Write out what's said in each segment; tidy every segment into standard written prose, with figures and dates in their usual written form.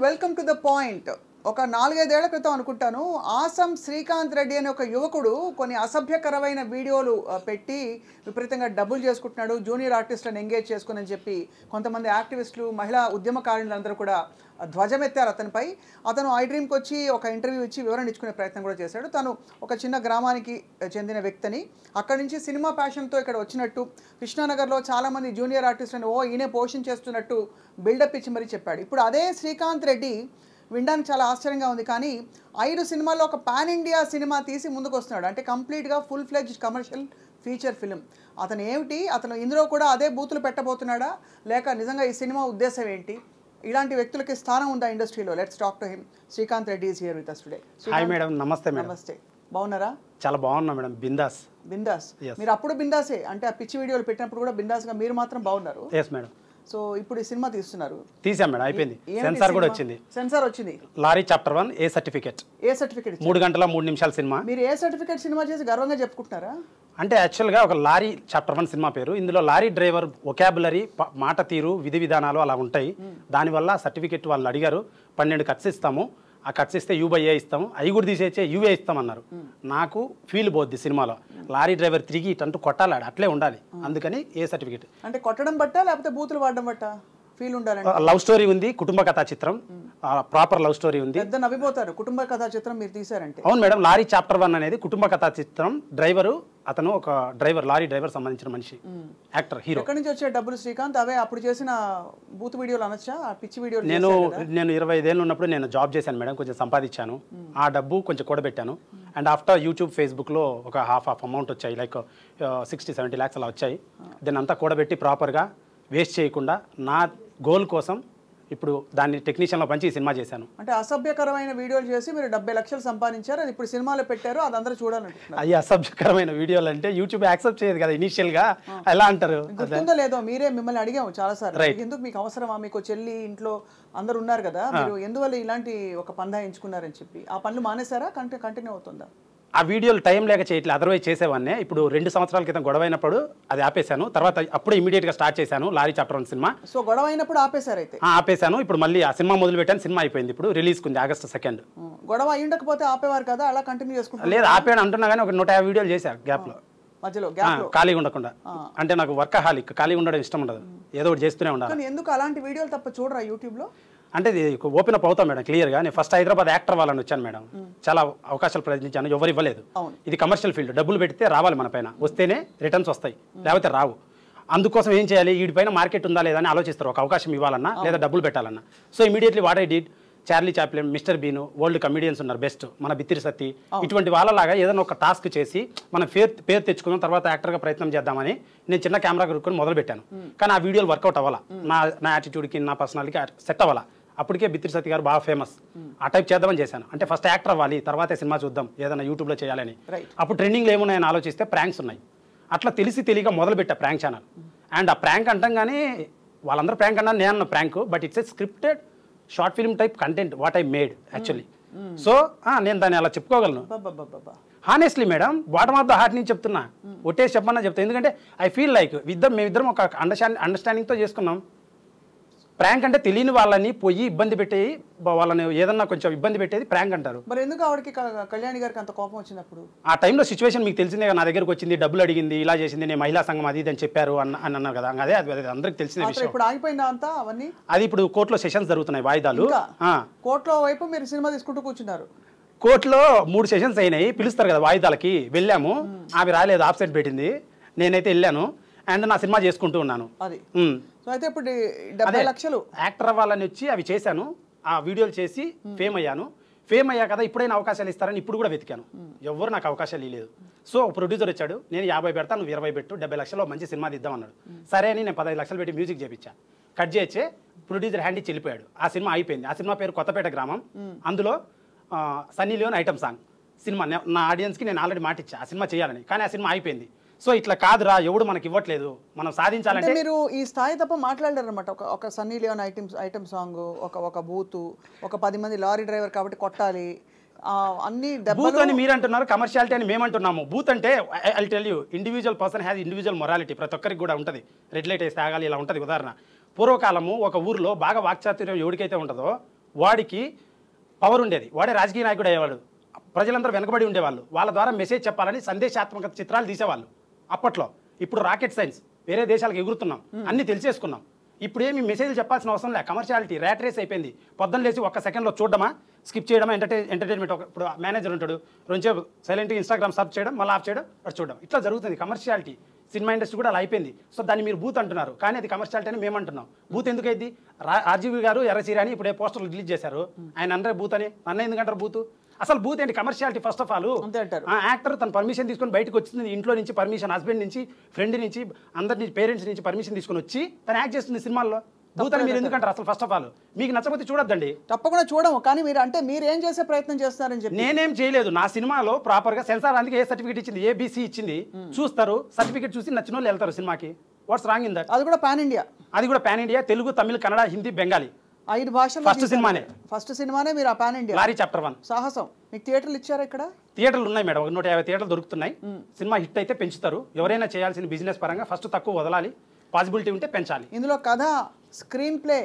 Welcome to the point. ఒక 4-5 ఏళ్ల క్రితం అనుకుంటాను ఆసం శ్రీకాంత్ రెడ్డి అనే ఒక యువకుడు కొన్ని అసభ్యకరమైన వీడియోలు పెట్టి విపరీతంగా డబ్బులు చేసుకుంటున్నాడు, జూనియర్ ఆర్టిస్టులను ఎంగేజ్ చేసుకుని అని చెప్పి కొంతమంది యాక్టివిస్టులు, మహిళా ఉద్యమకారులందరూ కూడా ధ్వజమెత్తారు అతనిపై. అతను ఐ డ్రీమ్కి వచ్చి ఒక ఇంటర్వ్యూ ఇచ్చి వివరణ ఇచ్చుకునే ప్రయత్నం కూడా చేశాడు. తను ఒక చిన్న గ్రామానికి చెందిన వ్యక్తిని, అక్కడి నుంచి సినిమా ప్యాషన్తో ఇక్కడ వచ్చినట్టు, కృష్ణానగర్లో చాలామంది జూనియర్ ఆర్టిస్టులను ఈయనే పోషించేస్తున్నట్టు బిల్డప్ ఇచ్చి మరీ చెప్పాడు. ఇప్పుడు అదే శ్రీకాంత్ రెడ్డి వినడానికి చాలా ఆశ్చర్యంగా ఉంది, కానీ 5 సినిమాల్లో ఒక పాన్ ఇండియా సినిమా తీసి ముందుకు వస్తున్నాడు. అంటే కంప్లీట్గా full fledged commercial feature film. అతను ఏమిటి, అతను ఇందులో కూడా అదే బూతులు పెట్టబోతున్నాడా, లేక నిజంగా ఈ సినిమా ఉద్దేశం ఏంటి, ఇలాంటి వ్యక్తులకి స్థానం ఉందా ఇండస్ట్రీలో? Let's talk to him. Srikanth Reddy is here with us today. Hi madam, నమస్తే మేడం. నమస్తే, బాగున్నారా? చాలా బాగున్నా మేడం. బిందాస్. బిందాస్. మీరు అప్పుడు బిందాసే, అంటే ఆ పిచ్చి వీడియోలు పెట్టినప్పుడు కూడా బిందాస్గా మీరు మాత్రం బాగున్నారు. Yes madam. సో ఇప్పుడు ఈ సినిమా తీస్తున్నారు. తీసాం మేడం, అయిపోయింది. సెన్సార్ కూడా వచ్చింది. సెన్సార్ వచ్చింది. లారీ చాప్టర్ 1 ఏ సర్టిఫికేట్. ఏ సర్టిఫికేట్? 3 గంటల 3 నిమిషాల సినిమా. మీరు ఏ సర్టిఫికేట్ సినిమా చేసి గర్వంగా చెప్పుకుంటున్నారా? అంటే యాక్చువల్గా ఒక లారీ చాప్టర్ 1 సినిమా పేరు. ఇందులో లారీ డ్రైవర్ వొకాబులరీ, మాట తీరు, విధి విధానాలు అలా ఉంటాయి. దానివల్ల సర్టిఫికేట్ వాళ్ళు అడిగారు. 12 కట్స్ ఇస్తాము, ఆ కట్స్ ఇస్తే U/A ఇస్తాము, అవి కూడా తీసేచ్చే UA ఇస్తామన్నారు. నాకు ఫీల్ పోద్ది సినిమాలో లారీ డ్రైవర్ తిరిగి ఇటంటూ కొట్టాలాడు, అట్లే ఉండాలి. అందుకని ఏ సర్టిఫికేట్. అంటే కొట్టడం బట్టా లేకపోతే బూతులు వాడడం బట్టా ఫీల్ ఉండాలంటే? లవ్ స్టోరీ ఉంది, కుటుంబ కథా చిత్రం, ప్రాపర్ లవ్ స్టోరీ ఉంది. పెద్ద నవ్విపోతారు కుటుంబ కథా చిత్రం మీరు తీసారంటే. అవును మేడం, లారీ చాప్టర్ 1 అనేది కుటుంబ కథా చిత్రం. డ్రైవరు అతను ఒక డ్రైవర్, లారీ డ్రైవర్ సంబంధించిన మనిషి, యాక్టర్, హీరో. ఎక్కడి నుంచి వచ్చే డబ్బులు శ్రీకాంత్? అవే అప్పుడు చేసిన బూత్ వీడియోలు అనొచ్చా, ఆ పిచ్చి వీడియోలు? నేను 25 ఏళ్ళు ఉన్నప్పుడు నేను జాబ్ చేశాను మేడం, కొంచెం సంపాదించాను. ఆ డబ్బు కొంచెం కూడబెట్టాను. అండ్ ఆఫ్టర్ యూట్యూబ్, ఫేస్బుక్లో ఒక హాఫ్ అమౌంట్ వచ్చాయి, లైక్ 60-70 lakhs అలా వచ్చాయి. దాన్ని అంతా కూడబెట్టి ప్రాపర్గా వేస్ట్ చేయకుండా నా గోల్ కోసం ఇప్పుడు దాన్ని టెక్నీషియన్లో పంచి ఈ సినిమా చేశాను. అంటే అసభ్యకరమైన వీడియోలు చేసి మీరు 70 లక్షలు సంపాదించారు, అది ఇప్పుడు సినిమాలో పెట్టారు, అది అందరూ చూడాలంటున్నారు. అవి అసభ్యకరమైన వీడియోలు అంటే యూట్యూబ్ యాక్సెప్ట్ చేయదు కదా ఇనీషియల్గా, ఎలా అంటారు? గుర్తుందో లేదో, మీరే మిమ్మల్ని అడిగాము చాలాసార్లు, ఎందుకు మీకు అవసరమా, మీకు చెల్లి ఇంట్లో అందరు ఉన్నారు కదా, మీరు ఎందువల్ల ఇలాంటి ఒక పందా ఎంచుకున్నారని చెప్పి ఆ పనులు మానేశారా, కంటిన్యూ అవుతుందా? ఆ వీడియోలు టైం లేక చేయట్లేదు, అదర్వైజ్ చేసేవాడినే. ఇప్పుడు 2 సంవత్సరాల క్రితం గొడవ అయినప్పుడు అది ఆపేశాను. తర్వాత అప్పుడు ఇమీడియట్గా స్టార్ట్ చేశాను లారీ చాప్టర్ 1 సినిమా. సో గొడవ అయినప్పుడు ఆపేశారు అయితే? ఆపేశాను. ఇప్పుడు మళ్ళీ ఆ సినిమా మొదలు పెట్టాను. సినిమా అయిపోయింది, ఇప్పుడు రిలీజ్కి ఉంది August 2nd. గొడవ అయి ఉండకపోతే ఆపేవారు కదా, అలా కంటిన్యూ చేసుకుంటారు? లేదు, ఆపేయను అంటున్నా కానీ ఒక 150 వీడియోలు చేశాను గ్యాప్లో, మధ్యలో ఖాళీగా ఉండకుండా. అంటే నాకు వర్కహాలిక్, ఖాళీగా ఉండడం ఇష్టం ఉండదు, ఏదో ఒకటి చేస్తూనే ఉండాలి. కానీ ఎందుకు అలాంటి వీడియోలు తప్ప చూడరా యూట్యూబ్లో? అంటే ఇది ఓపెన్ అప్ అవుతాం మేడం క్లియర్గా. నేను ఫస్ట్ హైదరాబాద్ యాక్టర్ వాళ్ళని వచ్చాను మేడం, చాలా అవకాశాలు ప్రయత్నించాను, ఎవరు ఇవ్వలేదు. ఇది కమర్షియల్ ఫీల్డ్, డబ్బులు పెడితే రావాలి మన పైన, వస్తేనే రిటర్న్స్ వస్తాయి, లేకపోతే రావు. అందుకోసం ఏం చేయాలి, వీడిపైన మార్కెట్ ఉందా లేదా అని ఆలోచిస్తారు, ఒక అవకాశం ఇవ్వాలన్నా లేదా డబ్బులు పెట్టాలన్నా. So immediately what I did, Charlie Chaplin, mister Bean, world comedians ఉన్నారు బెస్ట్, మన బిత్తిరి సత్తి, ఇటువంటి వాళ్ళలాగా ఏదైనా ఒక టాస్క్ చేసి మనం పేరు తెచ్చుకుందాం, తర్వాత యాక్టర్గా ప్రయత్నం చేద్దామని నేను చిన్న కెమెరా కొనుక్కొని మొదలు పెట్టాను. కానీ ఆ వీడియోలు వర్కౌట్ అవ్వాలా, నా యాటిట్యూడ్కి, నా పర్సనాలిటీకి సెట్ అవ్వాలా. అప్పటికే బిత్తిరి సత్తి గారు బాగా ఫేమస్, ఆ టైప్ చేద్దామని చేశాను. అంటే ఫస్ట్ యాక్టర్ అవ్వాలి, తర్వాతే సినిమా చూద్దాం, ఏదైనా యూట్యూబ్లో చేయాలని. అప్పుడు ట్రెండింగ్లో ఏమున్నాయని ఆలోచిస్తే ప్రాంక్స్ ఉన్నాయి. అట్లా తెలియక మొదలుపెట్టా ప్రాంక్ ఛానల్. అండ్ ఆ ప్రాంక్ అంటంగానే వాళ్ళందరూ ప్రాంక్ అన్నారు, నేను అన్న prank, but it's a scripted short film type content what I made actually. So నేను దాన్ని అలా చెప్పుకోగలను honestly madam, bottom of the heart నుంచి చెప్తున్నా, ఒట్టేసి చెప్పమన్నా చెప్తాను. ఎందుకంటే ఐ ఫీల్ లైక్ మేమిద్దరం ఒక అండర్స్టాండింగ్తో చేసుకున్నాం. ప్రాంక్ అంటే తెలియని వాళ్ళని పోయి ఇబ్బంది పెట్టేది, వాళ్ళని ఏదన్నా కొంచెం ఇబ్బంది పెట్టేది ప్రాంక్ అంటారు. మరి ఎందుకు ఆవిడకి, కళ్యాణి గారికి అంత కోపం వచ్చినప్పుడు? ఆ టైంలో సిచ్యువేషన్ మీకు తెలిసిందే, నా దగ్గరకు వచ్చింది, డబ్బులు అడిగింది, ఇలా చేసింది, నేను మహిళా సంఘం అది అని చెప్పారు అని అన్నారు కదా. అదే అది అందరికి తెలిసిన విషయం. ఇప్పుడు ఆగిపోయిందా అంతా అవన్నీ? అది ఇప్పుడు కోర్టులో సెషన్స్ జరుగుతున్నాయి, వాయిదాలు. కోర్టులో వైపు మీరు సినిమా తీసుకుంటూ కూర్చున్నారు. కోర్టులో 3 సెషన్స్ అయినాయి, పిలుస్తారు కదా వాయిదాలకి, వెళ్ళాము. ఆమె రాలేదు, ఆబ్సెంట్ పెట్టింది, నేనైతే వెళ్ళాను. అండ్ నా సినిమా చేసుకుంటూ ఉన్నాను. అది సో అయితే ఇప్పుడు 70 లక్షలు యాక్టర్ అవ్వాలని వచ్చి అవి చేశాను, ఆ వీడియోలు చేసి ఫేమ్ అయ్యాను. ఫేమ్ అయ్యా కదా, ఇప్పుడైనా అవకాశాలు ఇస్తారని ఇప్పుడు కూడా వెతికాను, ఎవరు నాకు అవకాశాలు ఇవ్వలేదు. సో ప్రొడ్యూసర్ వచ్చాడు, నేను 50 పెడతాను, నువ్వు 20 పెట్టు, 70 లక్షల్లో మంచి సినిమా తీద్దాం అన్నాడు. సరే అని నేను 15 లక్షలు పెట్టి మ్యూజిక్ చేయించా. కట్ చేయొచ్చే, ప్రొడ్యూసర్ హ్యాండ్ ఇచ్చి వెళ్ళిపోయాడు. ఆ సినిమా అయిపోయింది. ఆ సినిమా పేరు కొత్తపేట గ్రామం. అందులో Sunny Leone item song cinema. నా ఆడియన్స్కి నేను ఆల్రెడీ మాట ఇచ్చా ఆ సినిమా చేయాలని, కానీ ఆ సినిమా అయిపోయింది. సో ఇట్లా కాదురా, ఎవడు మనకి ఇవ్వట్లేదు, మనం సాధించాలంటే. మీరు ఈ స్థాయి తప్ప మాట్లాడారు అనమాట. ఒక సన్నీ లియోన్ ఐటమ్ సాంగ్, ఒక బూతు, ఒక 10 మంది లారీ డ్రైవర్ కాబట్టి కొట్టాలి, అన్ని బూత్ అని మీరు అంటున్నారు, కమర్షియాలిటీ అని మేము అంటున్నాము. బూత్ అంటే I tell you, individual person has individual morality, ప్రతి ఒక్కరికి కూడా ఉంటుంది. రెడ్ లైట్ వేసి తాగాలి, ఇలా ఉంటుంది. ఉదాహరణ, పూర్వకాలము ఒక ఊరిలో బాగా వాక్చాతుర్యం ఎవరికైతే ఉంటుందో వాడికి పవర్ ఉండేది, వాడే రాజకీయ నాయకుడు అయ్యేవాడు, ప్రజలందరూ వెనకబడి ఉండేవాళ్ళు, వాళ్ళ ద్వారా మెసేజ్ చెప్పాలని సందేశాత్మక చిత్రాలు తీసేవాళ్ళు అప్పట్లో. ఇప్పుడు రాకెట్ సైన్స్, వేరే దేశాలకు ఎగురుతున్నాం, అన్ని తెలిసేసుకున్నాం. ఇప్పుడు ఏమి మెసేజ్లు చెప్పాల్సిన అవసరం లేదు, కమర్షియాలిటీ ర్యాట్ రేస్ అయిపోయింది. పొద్దున్న లేచి ఒక్క సెకండ్లో చూడడమా, స్కిప్ చేయడమా, ఎంటర్టైన్మెంట్. ఇప్పుడు మేనేజర్ ఉంటాడు, రెండుసేపు సైలెంట్గా ఇన్స్టాగ్రామ్ సర్చ్ చేయడం, మళ్ళీ ఆఫ్ చేయడం, అటు చూడడం, ఇట్లా జరుగుతుంది కమర్షియాలిటీ. సినిమా ఇండస్ట్రీ కూడా అలా అయిపోయింది. సో దాన్ని మీరు బూత్ అంటున్నారు, కానీ అది కమర్షియాలిటీ అని మేము అంటున్నాం. బూత్ ఎందుకు అయింది? ఆర్జీవి గారు ఎర్రసీర అని ఇప్పుడే పోస్టర్లు రిలీజ్ చేశారు, ఆయన అందరే బూత్ అని. నన్ను ఎందుకంటారు బూత్? అసలు బూత్ ఏంటి? Commerciality first of all. Actor తన పర్మిషన్ తీసుకొని బయటకు వచ్చింది, ఇంట్లో నుంచి పర్మిషన్, హస్బెండ్ నుంచి, ఫ్రెండ్ నుంచి, అందరి నుంచి, పేరెంట్స్ నుంచి పర్మిషన్ తీసుకొని వచ్చి తను యాక్ట్ చేస్తుంది సినిమాల్లో. బూత్ అని మీరు ఎందుకంటారు అసలు? ఫస్ట్ ఆఫ్ ఆల్ మీకు నచ్చకపోతే చూడొద్దండి. తప్పకుండా చూడము, కానీ మీరు అంటే మీరు ఏం చేసే ప్రయత్నం చేస్తున్నారని చెప్పి. నేనేం చేయలేదు, నా సినిమాలో ప్రాపర్ గా సెన్సార్ అందుకే ఏ సర్టిఫికేట్ ఇచ్చింది, ఏబిసి ఇచ్చింది, చూస్తారు, సర్టిఫికేట్ చూసి నచ్చిన వాళ్ళు వెళ్తారు సినిమాకి. What's wrong in that? అది కూడా పాన్ ఇండియా. అది కూడా పాన్ ఇండియా, తెలుగు, తమిళ, కన్నడ, హిందీ, బెంగాలీ, 5 భాషలు. ఫస్ట్ సినిమానే మీరు ఆ పాన్ ఇండియా. లారీ చాప్టర్ 1 సాహసం. మీకు థియేటర్లు ఇచ్చారా? ఇక్కడ థియేటర్లు ఉన్నాయి మేడం, 150 థియేటర్లు దొరుకుతున్నాయి. సినిమా హిట్ అయితే పెంచుతారు. ఎవరైనా చేయాల్సిన బిజినెస్ పరంగా ఫస్ట్ తక్కువ వదలాలి, పాసిబిలిటీ ఉంటే పెంచాలి. ఇందులో కథ, స్క్రీన్ ప్లే,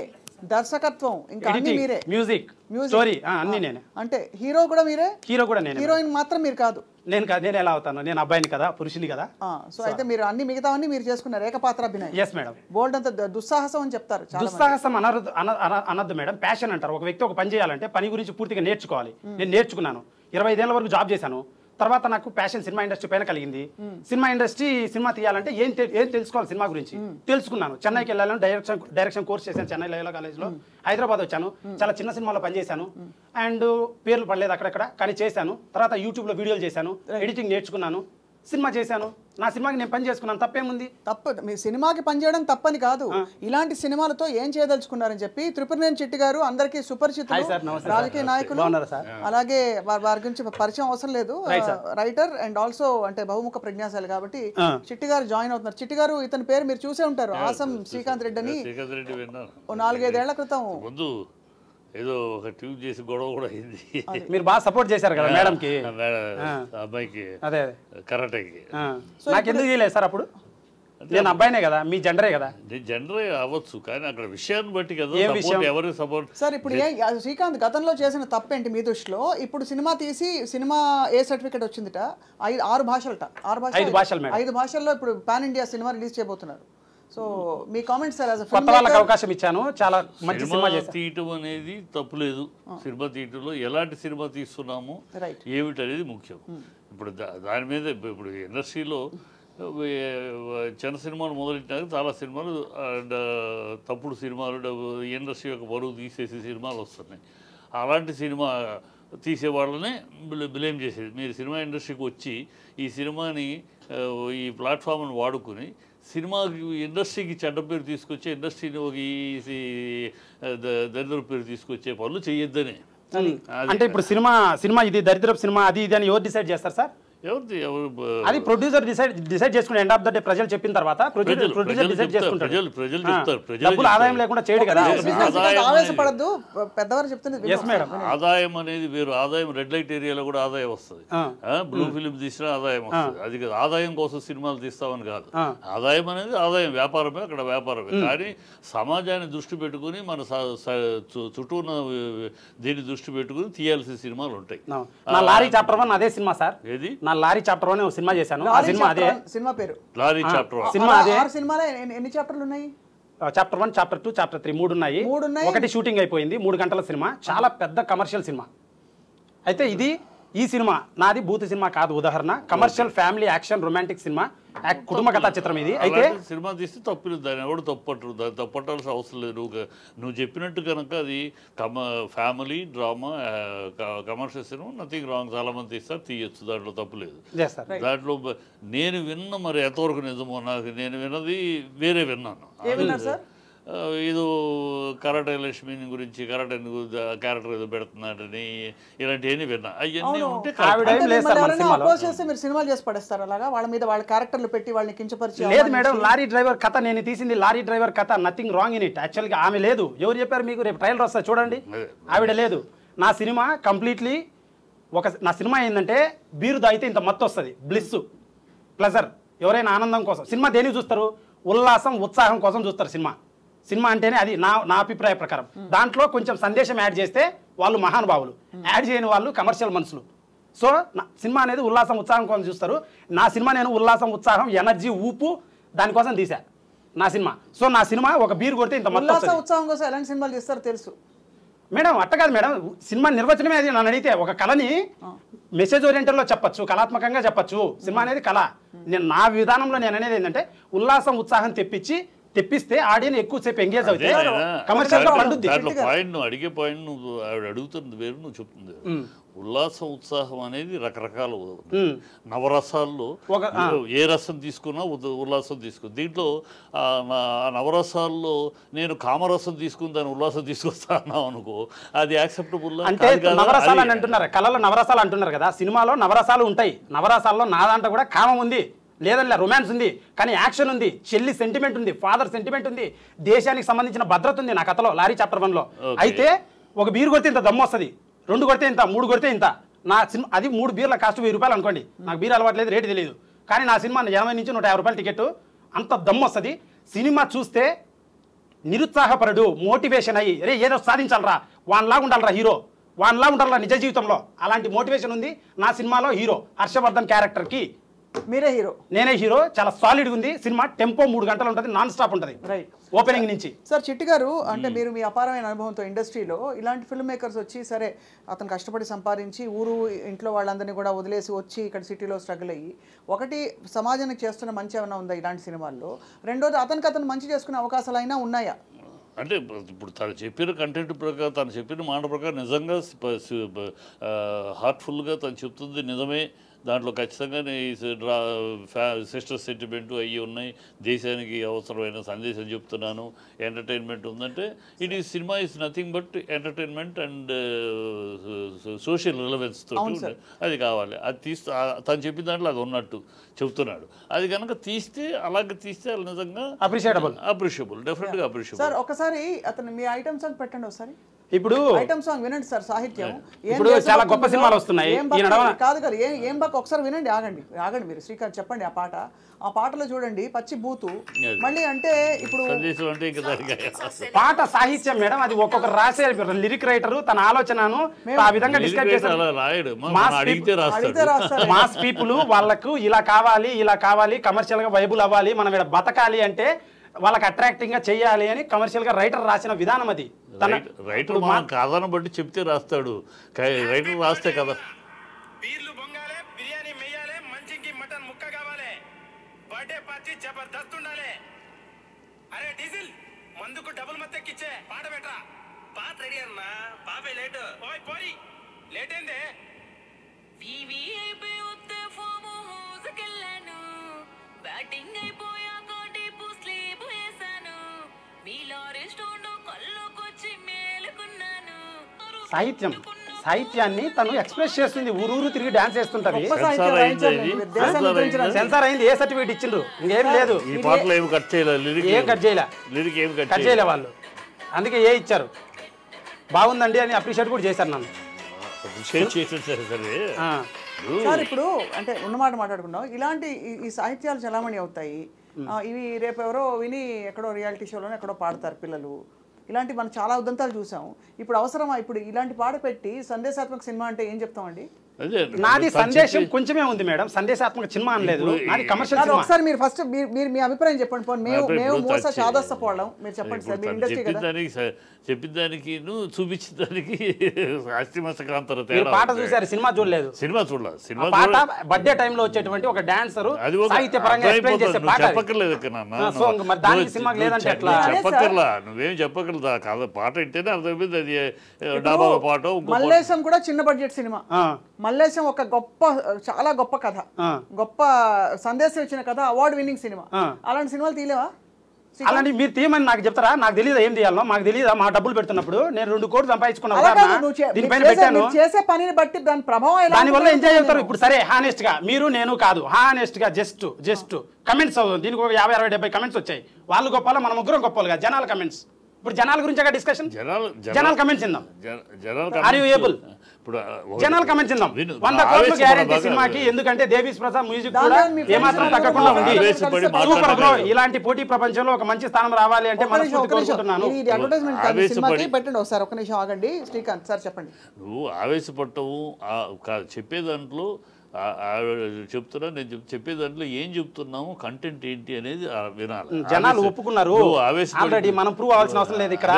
దర్శకత్వం, ఇంకా అన్ని మీరే, మ్యూజిక్, స్టోరీ అన్ని నేనే. అంటే హీరో కూడా మీరే? హీరో కూడా నేనే. హీరోయిన్ మాత్రం మీరు కాదు? నేను ఎలా అవుతాను? నేను అబ్బాయిని కదా, పురుషుని కదా. సో అయితే మీరు అన్ని మిగతావన్నీ మీరు చేసుకున్నారు, ఏకపాత్రాభినయం. Yes madam. బోల్డ్ అంత దుస్సాహసం అని చెప్తారు. దుస్సాహసం అనద్దు మేడం, ప్యాషన్ అంటారు. ఒక వ్యక్తి ఒక పని చేయాలంటే పని గురించి పూర్తిగా నేర్చుకోవాలి. నేను నేర్చుకున్నాను, 25 ఏళ్ల వరకు జాబ్ చేశాను. తర్వాత నాకు ప్యాషన్ సినిమా ఇండస్ట్రీ పైన కలిగింది. సినిమా ఇండస్ట్రీ, సినిమా తీయాలంటే ఏం తెలుసుకోవాలి సినిమా గురించి తెలుసుకున్నాను. చెన్నైకి వెళ్ళాను, డైరెక్షన్ కోర్స్ చేశాను చెన్నై లయోలా కాలేజ్లో. హైదరాబాద్ వచ్చాను, చాలా చిన్న సినిమాలో పనిచేశాను. అండ్ పేర్లు పడలేదు అక్కడక్కడ, కానీ చేశాను. తర్వాత యూట్యూబ్లో వీడియోలు చేశాను, ఎడిటింగ్ నేర్చుకున్నాను, సినిమా చేశాను. నా సినిమాకి నేను పని చేసుకున్నాను, తప్పేముంది? తప్ప మీ సినిమాకి పనిచేయడం తప్పని కాదు, ఇలాంటి సినిమాలతో ఏం చేయదలుచుకున్నారని చెప్పి త్రిపురనేని చిట్టి గారు అందరికీ సుపరిచితులు, రాజకీయ నాయకులు. అలాగే వారి గురించి పరిచయం అవసరం లేదు, రైటర్ అండ్ ఆల్సో అంటే బహుముఖ ప్రజ్ఞాశాలి కాబట్టి చిట్టి గారు జాయిన్ అవుతున్నారు. చిట్టి గారు, ఇతని పేరు మీరు చూసే ఉంటారు, ఆసం శ్రీకాంత్ రెడ్డి అని. 4-5 ఏళ్ల క్రితం ఏదో ఒక ట్యూబ్ చేసి గొడవ కూడా అయింది. మీరు బాగా సపోర్ట్ చేశారు కదా మేడం కి, అబ్బాయికి, అదే కరాటేకి. నాకెందుకు చేయలేదు సార్ అప్పుడు? నేను అబ్బాయినే కదా, మీ జెండరే కదా. జెండరే అవ్వచ్చు, కానీ అక్కడ విషయాన్ని బట్టి కదా ఎవరికి సపోర్ట్. సార్ ఇప్పుడు శ్రీకాంత్ గతంలో చేసిన తప్పేంటి మీ దృష్టిలో? ఇప్పుడు సినిమా తీసి, సినిమా ఏ సర్టిఫికేట్ వచ్చిందిట? 6 భాషలట. 5 భాషల్లో ఇప్పుడు పాన్ ఇండియా సినిమా రిలీజ్ చేయబోతున్నారు. సో మీ కామెంట్స్ సార్? కొత్త వాళ్ళకి అవకాశం ఇచ్చాను, చాలా మంచి సినిమా తీయటం అనేది తప్పులేదు. సినిమా తీయటంలో ఎలాంటి సినిమా తీస్తున్నాము ఏమిటనేది ముఖ్యం. ఇప్పుడు దాని మీద ఇప్పుడు ఇండస్ట్రీలో చిన్న సినిమాలు మొదలెట్టినాక చాలా సినిమాలు అండ్ తప్పుడు సినిమాలు, ఇండస్ట్రీ యొక్క బరువు తీసేసే సినిమాలు వస్తున్నాయి. అలాంటి సినిమా తీసే వాళ్ళనే బ్లేమ్ చేసేది. మీరు సినిమా ఇండస్ట్రీకి వచ్చి ఈ సినిమాని, ఈ ప్లాట్ఫామ్ని వాడుకుని సినిమాకి, ఇండస్ట్రీకి చెడ్డ పేరు తీసుకొచ్చే, ఇండస్ట్రీని ఒక దరిద్ర పేరు తీసుకొచ్చే పనులు చేయొద్దని. అంటే ఇప్పుడు సినిమా ఇది దరిద్రపు సినిమా, అది ఇది అని ఎవరు డిసైడ్ చేస్తారు సార్? అది ప్రొడ్యూసర్ డిసైడ్ చేసుకుని ఎండ్ ఆఫ్ ద డే ప్రజలు చెప్పిన తర్వాత ప్రొడ్యూసర్ డిసైడ్ చేసుకుంటారు. డబ్బులు ఆదాయం లేకుండా చేయడు కదా. ఆవేశపడద్దు, పెద్దవారు చెప్తున్నారు. ఆదాయం అనేది వేరు. ఆదాయం రెడ్ లైట్ ఏరియాలో కూడా ఆదాయం వస్తుంది, బ్లూ ఫిలిం తీసినా ఆదాయం వస్తుంది. అది ఆదాయం కోసం సినిమాలు తీస్తామని కాదు. ఆదాయం అనేది ఆదాయం, వ్యాపారమే, అక్కడ వ్యాపారమే. కానీ సమాజాన్ని దృష్టి పెట్టుకుని, మన చుట్టూ ఉన్న దీన్ని దృష్టి పెట్టుకుని తీయాల్సిన సినిమాలు ఉంటాయి. నా లారీ చాప్టర్ 1 అదే సినిమా సార్. ఏది? నా లారీ చాప్టర్ 1 సినిమా చేశాను. ఆ సినిమా అదే సినిమా పేరు, లారీ చాప్టర్ 1. సినిమా అదే. 6 సినిమాలో ఎన్ని చాప్టర్లు ఉన్నాయి? చాప్టర్ 1, చాప్టర్ 2, చాప్టర్ 3 3 ఉన్నాయి. ఒకటి షూటింగ్ అయిపోయింది, 3 గంటల సినిమా, చాలా పెద్ద కమర్షియల్ సినిమా. అయితే ఈ సినిమా నాది బూత్ సినిమా కాదు. ఉదాహరణ, commercial family action romantic cinema, కుటుంబ కథా చిత్రం ఇది. అయితే సినిమా తీస్తే తప్పులేదు, దాన్ని ఎవడు తప్పట్టరు, దాన్ని తప్పట్టాల్సిన అవసరం లేదు. నువ్వు చెప్పినట్టు కనుక అది family drama, commercial cinema, nothing wrong. చాలా మంది తీస్తారు, తీయచ్చు, దాంట్లో తప్పులేదు. దాంట్లో నేను విన్న, మరి ఎంతవరకు నిజమో నాకు, నేను విన్నది వేరే విన్నాను. ఏదో కరాటే లక్ష్మిని గురించి, కరాటే క్యారెక్టర్ ఏదో పెడుతున్నాడని, ఇలాంటివన్నీ విన్నా. అవన్నీ ఉంటే మీరు సినిమాలు చేసి పడేస్తారు అలాగా, వాళ్ళ మీద వాళ్ళ క్యారెక్టర్లు పెట్టి వాళ్ళని కించపరిచి. లేదు మేడం, లారీ డ్రైవర్ కథ నేను తీసింది, లారీ డ్రైవర్ కథ, నథింగ్ రాంగ్ ఇన్ ఇట్. యాక్చువల్గా ఆమె లేదు. ఎవరు చెప్పారు మీకు? రేపు ట్రైలర్ వస్తుంది చూడండి, ఆవిడ లేదు. నా సినిమా కంప్లీట్లీ నా సినిమా ఏంటంటే, బీరు దాగితే ఇంత మత్తు వస్తుంది, బ్లిస్, ప్లెజర్. ఎవరైనా ఆనందం కోసం సినిమా దేనికి చూస్తారు? ఉల్లాసం, ఉత్సాహం కోసం చూస్తారు సినిమా. సినిమా అంటేనే అది నా అభిప్రాయ ప్రకారం. దాంట్లో కొంచెం సందేశం యాడ్ చేస్తే వాళ్ళు మహానుభావులు, యాడ్ చేయని వాళ్ళు కమర్షియల్ మనుషులు. సో సినిమా అనేది ఉల్లాసం ఉత్సాహం కోసం చూస్తారు. నా సినిమా నేను ఉల్లాసం ఉత్సాహం ఎనర్జీ ఊపు దానికోసం తీసా నా సినిమా. సో నా సినిమా ఒక బీర్ కొడితే ఇంత మొత్తం ఉల్లాసం ఉత్సాహం కోసం ఎలాంటి సినిమాలు తీస్తారో తెలుసు మేడం. అట్ట కాదు మేడం, సినిమా నిర్వచనమే అది. నన్ను అడిగితే ఒక కళని మెసేజ్ ఓరియంటెడ్లో చెప్పచ్చు, కళాత్మకంగా చెప్పచ్చు. సినిమా అనేది కళ. నేను నా విధానంలో నేను అనేది ఏంటంటే ఉల్లాసం ఉత్సాహం తెప్పిస్తే ఆడియన్స్ ఎక్కువసేపు ఎంగేజ్ అవుతాయి, కమర్షియల్ పండుద్ది. దాంట్లో పాయింట్ నువ్వు అడిగే పాయింట్ నువ్వు ఆవిడ అడుగుతుంది వేరు, నువ్వు చెప్తుంది ఉల్లాసం ఉత్సాహం అనేది రకరకాల నవరసాల్లో ఏ రసం తీసుకున్నా ఉల్లాసం తీసుకుని దీంట్లో నవరసాల్లో నేను కామరసం తీసుకుని దాన్ని ఉల్లాసం తీసుకొస్తా అన్నావు అనుకో, అది యాక్సెప్టబుల్ అంటే. నవరసాలు అని అంటున్నారు, కళలో నవరసాలు అంటున్నారు కదా, సినిమాలో నవరసాలు ఉంటాయి. నవరసాల్లో నా దాంట్లో కూడా కామం ఉంది, లేదన్నా రొమాన్స్ ఉంది, కానీ యాక్షన్ ఉంది, చెల్లి సెంటిమెంట్ ఉంది, ఫాదర్ సెంటిమెంట్ ఉంది, దేశానికి సంబంధించిన భద్రత ఉంది నా కథలో లారీ చాప్టర్ 1లో. అయితే ఒక బీర్ కొడితే ఇంత దమ్ము వస్తుంది, 2 కొడితే ఇంత, 3 కొడితే ఇంత. నా సినిమా అది 3 బీర్ల కాస్ట్ 1000 రూపాయలు అనుకోండి. నాకు బీర్ అలవాట్లేదు, రేటు తెలియదు, కానీ నా సినిమా 80 నుంచి 150 రూపాయలు టికెట్, అంత దమ్ము వస్తుంది. సినిమా చూస్తే నిరుత్సాహపరుడు మోటివేషన్ అయ్యి రే ఏదో సాధించాలరా, వాన్లాగా ఉండాలరా హీరో, వాన్లా ఉండాలరా నిజ జీవితంలో, అలాంటి మోటివేషన్ ఉంది నా సినిమాలో. హీరో హర్షవర్ధన్ క్యారెక్టర్కి మీరే హీరో, నేనే హీరో. చాలా సాలిడ్గా ఉంది సినిమా. టెంపో 3 గంటలు ఉంటుంది, నాన్ స్టాప్ ఉంటుంది ఓపెనింగ్ నుంచి. సార్ చిట్టి గారు, అంటే మీరు మీ అపారమైన అనుభవంతో ఇండస్ట్రీలో ఇలాంటి ఫిల్మ్ మేకర్స్ వచ్చి సరే అతను కష్టపడి సంపాదించి ఇంట్లో వాళ్ళందరినీ కూడా వదిలేసి వచ్చి ఇక్కడ సిటీలో స్ట్రగుల్ అయ్యి, ఒకటి సమాజానికి చేస్తున్న మంచి ఏమైనా ఉందా ఇలాంటి సినిమాల్లో, రెండోది అతను మంచి చేసుకునే అవకాశాలు అయినా ఉన్నాయా? అంటే ఇప్పుడు తను చెప్పిన కంటెంట్ ప్రకారం, తను చెప్పిన మాట ప్రకారం నిజంగా హార్ట్ఫుల్గా తను చెప్తుంది నిజమే. దాంట్లో ఖచ్చితంగా సిస్టర్ సెంటిమెంటు అవి ఉన్నాయి, దేశానికి అవసరమైన సందేశం చెప్తున్నాను, ఎంటర్టైన్మెంట్ ఉందంటే it is cinema is nothing but entertainment and social relevance తోటి అది కావాలి. అది తీస్తే తను చెప్పిన దాంట్లో అది ఉన్నట్టు చెప్తున్నాడు. అది కనుక తీస్తే అలాగే తీస్తే అది నిజంగా అప్రిషియబుల్, డెఫినెట్గా అప్రిషియబుల్. సార్ ఒకసారి అతను మీ ఐటమ్ సాంగ్ పెట్టండి ఒకసారి. ఇప్పుడు ఐటమ్ సాంగ్ వినండి సార్, సాహిత్యం ఇప్పుడు చాలా గొప్ప సినిమాలు వస్తున్నాయి. కాదు కదా ఏం బాక్ ఒకసారి వినండి, ఆగండి మీరు శ్రీకాంత్ చెప్పండి. ఆ పాటలో చూడండి పచ్చి బూతు, మళ్ళీ అంటే ఇప్పుడు పాట సాహిత్యం మేడం, అది ఒక్కొక్క రాసే లిరిక్ రైటర్ తన ఆలోచనను ఆ విధంగా డిస్క్రైబ్ చేస్తారు. మాస్ పీపుల్ వాళ్ళకు ఇలా కావాలి, కమర్షియల్ గా వైబుల్ అవ్వాలి, మనం ఇక్కడ బతకాలి అంటే వాళ్ళకి అట్రాక్టింగ్ గా చెయ్యాలి అని కమర్షియల్ గా రైటర్ రాసిన విధానం అది. రైటర్ మనం కాదని బట్టి చెప్తే రాస్తాడు, రైటర్ రాస్తే కదా. బీర్లు బొంగాలే, బిర్యానీ మెయ్యాలే, మంచికి మటన్ ముక్క కావాలే, బర్త్డే పార్టీ జబర్దస్త్ ఉండాలి. అరే డీజిల్ మందుకు డబుల్ మత్తెక్కిచ్చే పాట బెట్రా. పాట రెడీ అన్నా, బాబే లేట్. ఓయ్ పోరి లేట్ ఏందే? వివిఐపి ఉత్తే ఫామ్ హౌస్కెళ్ళాను, బ్యాటింగ్ అయిపోయాక డీప్ స్లీప్ వేసాను, మీలో రెస్టారెంట్ కళ్ళకొచ్చి మేలుకున్నాను. సాహిత్యాన్ని తను ఎక్స్ప్రెస్ చేస్తుంది, ఊరూరు తిరిగి డాన్స్ చేస్తుంటది. సెన్సార్ అయింది, ఏ సర్టిఫికేట్ ఇచ్చిండ్రు? ఇంకేం లేదు. ఈ పాటలో ఏం కట్ చేయలే వాళ్ళు, అందుకే ఏ ఇచ్చారు. బాగుందండి అని అప్రిషియేట్ కూడా చేశారు నన్ను. సార్ ఇప్పుడు అంటే ఉన్నమాట మాట్లాడుకున్నాం, ఇలాంటి ఈ సాహిత్యాలు చలామణి అవుతాయి, ఇవి రేపు ఎవరో విని ఎక్కడో రియాలిటీ షోలోనే ఎక్కడో పాడతారు పిల్లలు. ఇలాంటి మనం చాలా ఉదంతాలు చూసాం. ఇప్పుడు అవసరమా ఇప్పుడు ఇలాంటి పాట పెట్టి సందేశాత్మక సినిమా అంటే ఏం చెప్తామండి? నాది సందేశం కొంచెమే ఉంది మేడం, సందేశాత్మక సినిమా అనలేదు, నాది కమర్షియల్ సినిమా. ఒకసారి మీరు ఫస్ట్ మీరు మీ అభిప్రాయం చెప్పండి. మేము మోస చాదస్తపోవడం మీరు చెప్పండి సార్, మీరు ఇండస్ట్రీ కదా. చెప్పిన దానికి నువ్వు చూపించిన దానికి పాట చూసారు, సినిమా చూడలేదు. సినిమా చూడలేదు. సినిమా పాట బర్త్డే టైంలో వచ్చేటువంటి ఒక డాన్సర్ సాహిత్యపరంగా ఎక్స్ప్లెయిన్ చేసే పాట. చెప్పక్కర్లేదు చెప్పక్కర్లా, నువ్వేం చెప్పక్కర్లేదు. కాదు పాట వింటేనే అర్థమైంది అది డాబా పాట. మల్లేశం కూడా చిన్న బడ్జెట్ సినిమా. మల్లేశం ఒక చాలా గొప్ప కథ, గొప్ప సందేశం ఇచ్చిన కథ, అవార్డు విన్నింగ్ సినిమా. అలాంటి సినిమాలు తీయలేవా? అలాంటి మీరు తీయమని నాకు చెప్తారా? నాకు తెలియదు ఏం తీయాలో, మాకు తెలియదా? మా డబ్బులు పెడుతున్నప్పుడు నేను 2 కోట్లు సంపాదించుకున్నాను, దీనిపైన పెట్టాను. చేసే పనిని బట్టి దాని ప్రభావం దానివల్ల ఎంజాయ్ అవుతారు. ఇప్పుడు సరే హానెస్ట్ గా మీరు నేను కాదు, హానెస్ట్ గా జస్ట్ కమెంట్స్ దీనికి 50, 60, 70 కమెంట్స్ వచ్చాయి. వాళ్ళు గొప్పలు, మన ముగ్గురం గొప్పలుగా జనాల కమెంట్స్ ఇప్పుడు జనాల గురించి డిస్కషన్, జనాల కమెంట్స్ ఇందాం. Are you able? జనాల కమెంట్స్ ఇందాం. 100 కోట్లు గ్యారెంటీ సినిమాకి, ఎందుకంటే దేవిశ్రీ ప్రసాద్ మ్యూజిక్ కూడా ఏమాత్రం తగ్గకుండా ఉంది. సూపర్ బ్రో, ఇలాంటి పోటీ ప్రపంచంలో ఒక మంచి స్థానం రావాలి అంటే మనస్ఫూర్తిగా కోరుకుంటున్నాను. ఇది అడ్వర్టైజ్మెంట్ కాదు, సినిమాకి పెట్టండి ఒకసారి. ఒక్క నిమిషం ఆగండి శ్రీకాంత్ సార్, చెప్పండి. నువ్వు ఆవేశపడటము చెప్పే దాంట్లో చెప్తున్నా, నేను చెప్పే దాంట్లో ఏం చెప్తున్నాము, కంటెంట్ ఏంటి అనేది వినాలి. జనాలు ఒప్పుకున్నారు ఆల్రెడీ, మనం ప్రూవ్ అవ్వాల్సిన అవసరం లేదు ఇక్కడ.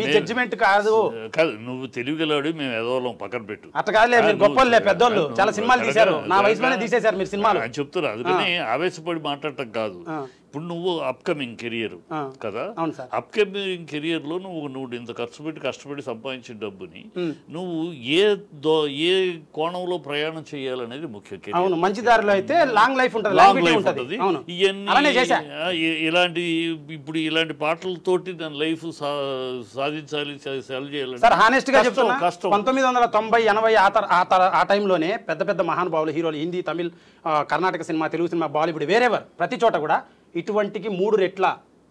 మీ జడ్జిమెంట్ కాదు కాదు, నువ్వు తెలివిగలవాడు, మేము ఎదవలం పక్కన పెట్టు. అట్లా కాదులే, మీరు గొప్పలే, పెద్దోళ్ళు చాలా సినిమాలు తీశారు, నా వయసులోనే తీసేశారు మీరు సినిమాలు. చెప్తున్నా, అందుకని ఆవేశపడి మాట్లాడటం కాదు. ఇప్పుడు నువ్వు అప్కమింగ్ కెరియర్ కదా, అప్కమింగ్ కెరియర్ లో నువ్వు ఇంత కష్టపడి సంపాదించిన డబ్బుని నువ్వు ఏ కోణంలో ప్రయాణం చేయాలనేది ముఖ్యం. అవును, మంచి దారిలో అయితే లాంగ్ లైఫ్ ఉంటుంది, లాంగ్ లైఫ్ ఉంటుంది. ఇలాంటి ఇప్పుడు ఇలాంటి పాటలతోటి దాని లైఫ్ సాధించాలి, సెల్ చేయాలి. సార్ హానెస్ట్ గా చెప్తున్నా, 1990, 80 ఆ టైంలోనే పెద్ద పెద్ద మహానుభావులు హీరోలు, Hindi, Tamil, Karnataka cinema, Telugu cinema, Bollywood, wherever ప్రతి చోట కూడా ఇటువంటికి 3 రెట్ల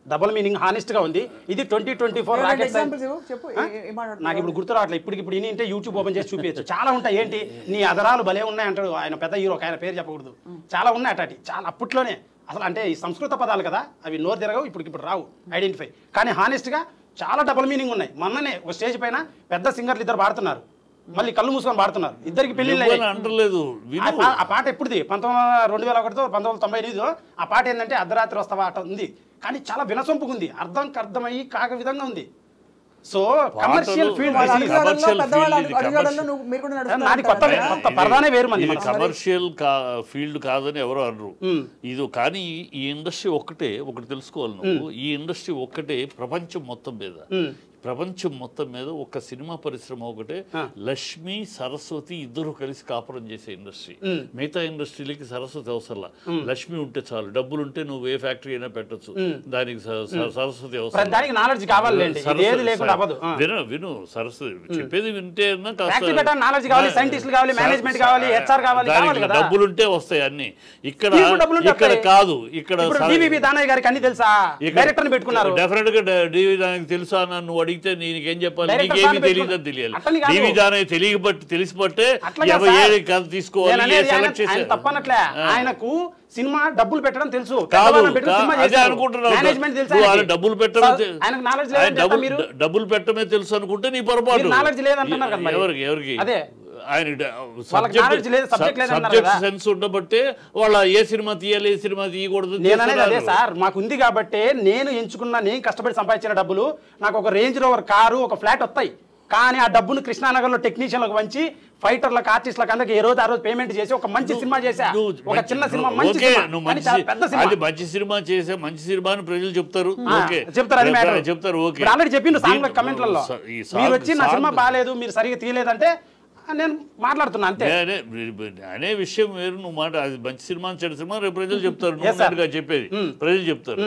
డబుల్ మీనింగ్ హానెస్ట్ గా ఉంది. ఇది 2024 రాకెట్ సైన్స్. నాకు ఇప్పుడు గుర్తు రావట్లేదు, ఇప్పుడు ఇని అంటే యూట్యూబ్ ఓపెన్ చేసి చూపించచ్చు, చాలా ఉంటాయి. ఏంటి నీ అదరాలు భలే ఉన్నాయి అంటాడు ఆయన, పెద్ద హీరో, ఆయన పేరు చెప్పకూడదు, చాలా ఉన్నాయి అటాటి, చాలా అప్పట్లోనే. అసలు అంటే ఈ సంస్కృత పదాలు కదా, అవి నోరు తిరగవు, ఇప్పుడు రావు ఐడెంటిఫై, కానీ హానెస్ట్ గా చాలా డబుల్ మీనింగ్ ఉన్నాయి. మొన్ననే ఒక స్టేజ్ పైన పెద్ద సింగర్లు 2 పాడుతున్నారు, మళ్ళీ కళ్ళు మూసుకొని పాడుతున్నారు, ఇద్దరికి పెళ్లిళ్ళు. ఆ పాట ఎప్పుడుది, 2001తో 1998 ఆ పాట ఏంటంటే అర్ధరాత్రి వస్తావా ఆట ఉంది, కానీ చాలా వినసొంపుకుంది, అర్థమయ్యి కాక విధంగా ఉంది. So commercial field, commercial field కాదని ఎవరు అనరు ఇది. కానీ ఈ ఇండస్ట్రీ ఒకటి తెలుసుకోవాలి నువ్వు, ఈ ఇండస్ట్రీ ఒక్కటే ప్రపంచం మొత్తం మీద ఒక సినిమా పరిశ్రమ ఒకటే, లక్ష్మి సరస్వతి ఇద్దరు కలిసి కాపురం చేసే ఇండస్ట్రీ. మిగతా ఇండస్ట్రీలకి సరస్వతి అవసరంలా, లక్ష్మి ఉంటే చాలు, డబ్బులు ఉంటే నువ్వు ఏ ఫ్యాక్టరీ అయినా పెట్టచ్చు, దానికి సరస్వతి అవసరం. విను సరస్వతి చెప్పేది వింటే డబ్బులుంటే వస్తాయి అన్ని. ఇక్కడ కాదు, ఇక్కడ డెఫినెట్ గా డివి దానికి తెలుసా నన్ను అడిగితే నీకేం చెప్పాలి, నీకేమి తెలియదని తెలియాలి. డివి దానికి తెలిసిపట్టే కథ తీసుకోవాలి, సెలెక్ట్ చేసి. తప్పనట్లే, ఆయనకు సినిమా డబ్బులు పెట్టడం తెలుసు, డబ్బులు పెట్టడమే తెలుసు అనుకుంటే నీ పొరపాటు. ఎవరికి సబ్జెక్ట్ సెన్స్ ఉండబట్టే వాళ్ళ ఏ సినిమా తీయాలి, ఏ సినిమా తీయకూడదు. అదే సార్ మాకుంది కాబట్టి నేను ఎంచుకున్న, నేను కష్టపడి సంపాదించిన డబ్బులు, నాకు ఒక రేంజ్ రోవర్ కారు, ఒక ఫ్లాట్ వస్తాయి, కానీ ఆ డబ్బును కృష్ణానగర్లో టెక్నీషియన్లకు వంచి, ఫైటర్లకు, ఆర్టిస్టులకు అందరికి ఏ రోజు ఆ రోజు పేమెంట్ చేసి ఒక మంచి సినిమా చేసా. ఒక చిన్న సినిమా, మంచి సినిమా చేసే, మంచి సినిమా అని ప్రజలు చెప్తారు, చెప్తారు. ఆల్రెడీ చెప్పిండు సాంగ్ కమెంట్లలో, మీరు వచ్చి నా సినిమా బాగాలేదు, మీరు సరిగ్గా తీయలేదంటే నేను మాట్లాడుతున్నా అంతే అనే విషయం వేరు. నువ్వు మాట అది మంచి సినిమా, చెడు సినిమా రేపు ప్రజలు చెప్తారు, చెప్పేది ప్రజలు చెప్తారు.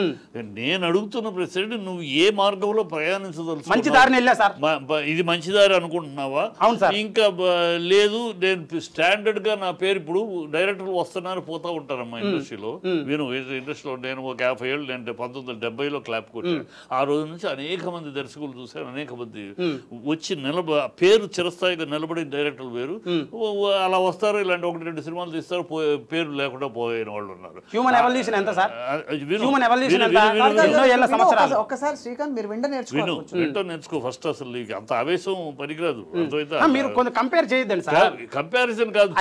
నేను అడుగుతున్న ప్రశ్న, నువ్వు ఏ మార్గంలో ప్రయాణించదలుచు, మంచి దారిని వెళ్ళా సార్, ఇది మంచి దారి అనుకుంటున్నావా? ఇంకా లేదు, నేను స్టాండర్డ్ గా నా పేరు, ఇప్పుడు డైరెక్టర్లు వస్తున్నారు పోతా ఉంటారమ్మా ఇండస్ట్రీలో. విను, ఇండస్ట్రీలో నేను ఒక 50 ఏళ్ళు, నేను 1970లో క్లాప్ కొట్టాను. ఆ రోజు నుంచి అనేక మంది దర్శకులు చూశాను, అనేక మంది వచ్చి పేరు చిరస్థాయిగా నిలబడిన డైరెక్టర్లు వేరు, అలా వస్తారు, ఇలాంటి 1-2 సినిమాలు తీస్తారు, పేరు లేకుండా పోయిన వాళ్ళు ఉన్నారు. హ్యూమన్ ఎవల్యూషన్ ఎంత సార్? హ్యూమన్ ఎవల్యూషన్ ఒక్కసారి శ్రీకాంత్ మీరు నేర్చుకో ఫస్ట్. అసలు అంత ఆవేశం పనికిరాదు. మీరు కొంచెం కంపేర్ చేయొద్దండి సార్, కంపారిజన్ కాదు,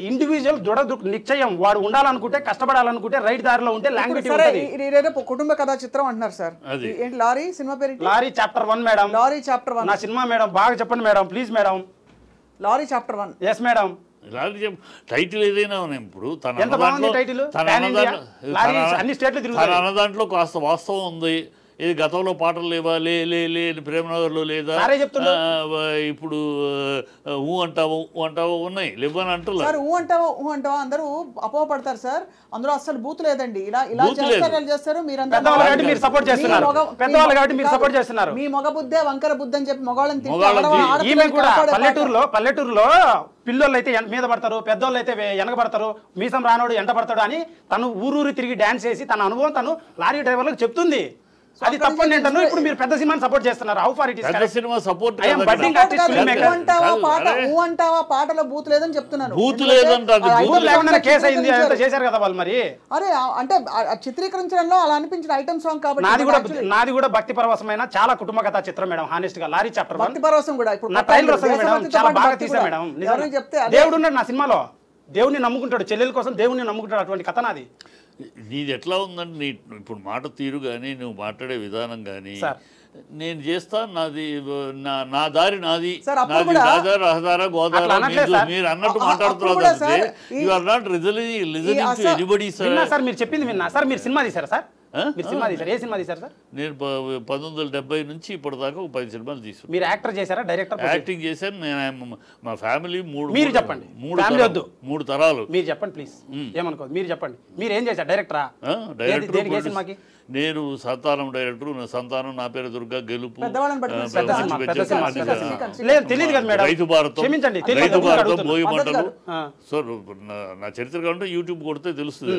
ఇండివిజువల్ దృఢ నిశ్చయం. వాడు ఉండాలనుకుంటే, కష్టపడాలనుకుంటే, రైట్ దారిలో ఉంటే లాంగ్వేజ్ కుటుంబ కథా చిత్రం అంటున్నారు సార్. లారీ సినిమా పేరు? Lorry chapter 1 madam. Lorry chapter 1 నా సినిమా మేడం, బాగా చెప్పండి madam, please madam. Lorry chapter 1. Yes madam. Title ఏదైనా ఇప్పుడు తన అన్నదాంట్లో కాస్త వాస్తవం ఉంది. ఇది గతంలో పాటలు లేవా, ప్రేమనగర్లో లేదా, ఇప్పుడు ఊ అంటావో ఉన్నాయి, లేవని అంటారు. ఊ అంటావా అందరూ అపోహపడతారు సార్, అందులో అసలు బూత్ లేదండి. ఇలా చేస్తారు మీ మగ బుద్ధే వంకర బుద్ధి అని చెప్పి మగవాళ్ళని పల్లెటూరులో పిల్లలు అయితే మీద పడతారు, పెద్దోళ్ళు అయితే వెనకబడతారు, మీసం రానోడు ఎంట పడతాడు అని తను ఊరూరి తిరిగి డాన్స్ చేసి తన అనుభవం తను లారీ డ్రైవర్లకు చెప్తుంది. అది తప్పని ఏంటన్నా ఇప్పుడు మీరు పెద్ద సినిమాని సపోర్ట్ చేస్తున్నారు. హౌ ఫార్ ఇట్ ఇస్ పెద్ద cinema support I am budding artist, filmmaker. అంటావా పాటలో బూత్ లేదని చెప్తున్నాను. బూత్ లేదంటారు. బూత్ లేకుండా కేసు అయింది అంతా చేశారు కదా వాళ్ళు. మరి అరే అంటే చిత్రీకరించడంలో అలా అనిపించిన ఐటమ్ సాంగ్ కాబట్టి నాది కూడా భక్తి పరవశమైన చాలా కుటుంబ కథా చిత్రం మేడం. హానెస్ట్ గా లారీ చాప్టర్ భక్తి పరవశం కూడా ఇప్పుడు నా ట్రైలర్ వస్తుంది మేడం, చాలా బాగా తీసా మేడం. నిజంగా చెప్తే దేవుడు ఉన్నాడు నా సినిమాలో, దేవుడిని నమ్ముకుంటాడు, చెల్లెల కోసం దేవుడిని నమ్ముకుంటాడు. అటువంటి కథ నాది. నీది ఎట్లా ఉందంటే నీ ఇప్పుడు మాట తీరు కానీ నువ్వు మాట్లాడే విధానం కానీ నేను చేస్తా, నాది నా దారి నాది, నాది రాజారా రహదారా గోదావరి మీరు అన్నట్టు మాట్లాడుతున్నారు. You are not listening to anybody sir. మీరు చెప్పింది విన్నా సార్. మీరు సినిమా తీశారా సార్? మీరు సినిమా తీశారు? ఏ సినిమా తీశారు సార్? నేను 1970 నుంచి ఇప్పటిదాకా 10 సినిమాలు తీసుకున్నాను. మీరు యాక్టర్ చేశారా? డైరెక్టర్? యాక్టింగ్ చేశాను. నేను మా ఫ్యామిలీ మీరు చెప్పండి. మూడు తరాలు. మీరు చెప్పండి ప్లీజ్, ఏమనుకోదు. మీరు చెప్పండి, మీరు ఏం చేశారు? డైరెక్టరా? డైరెక్టర్ సినిమాకి నేను సంతానం డైరెక్టర్. సంతానం, నా పేరు దుర్గా, గెలుపు, తెలియదు కదా మేడం. రైతు భారతం, క్షమించండి, రైతు భారతం, భోగి మంటలు. సో నా చరిత్ర కంటే యూట్యూబ్ కొడితే తెలుస్తుంది.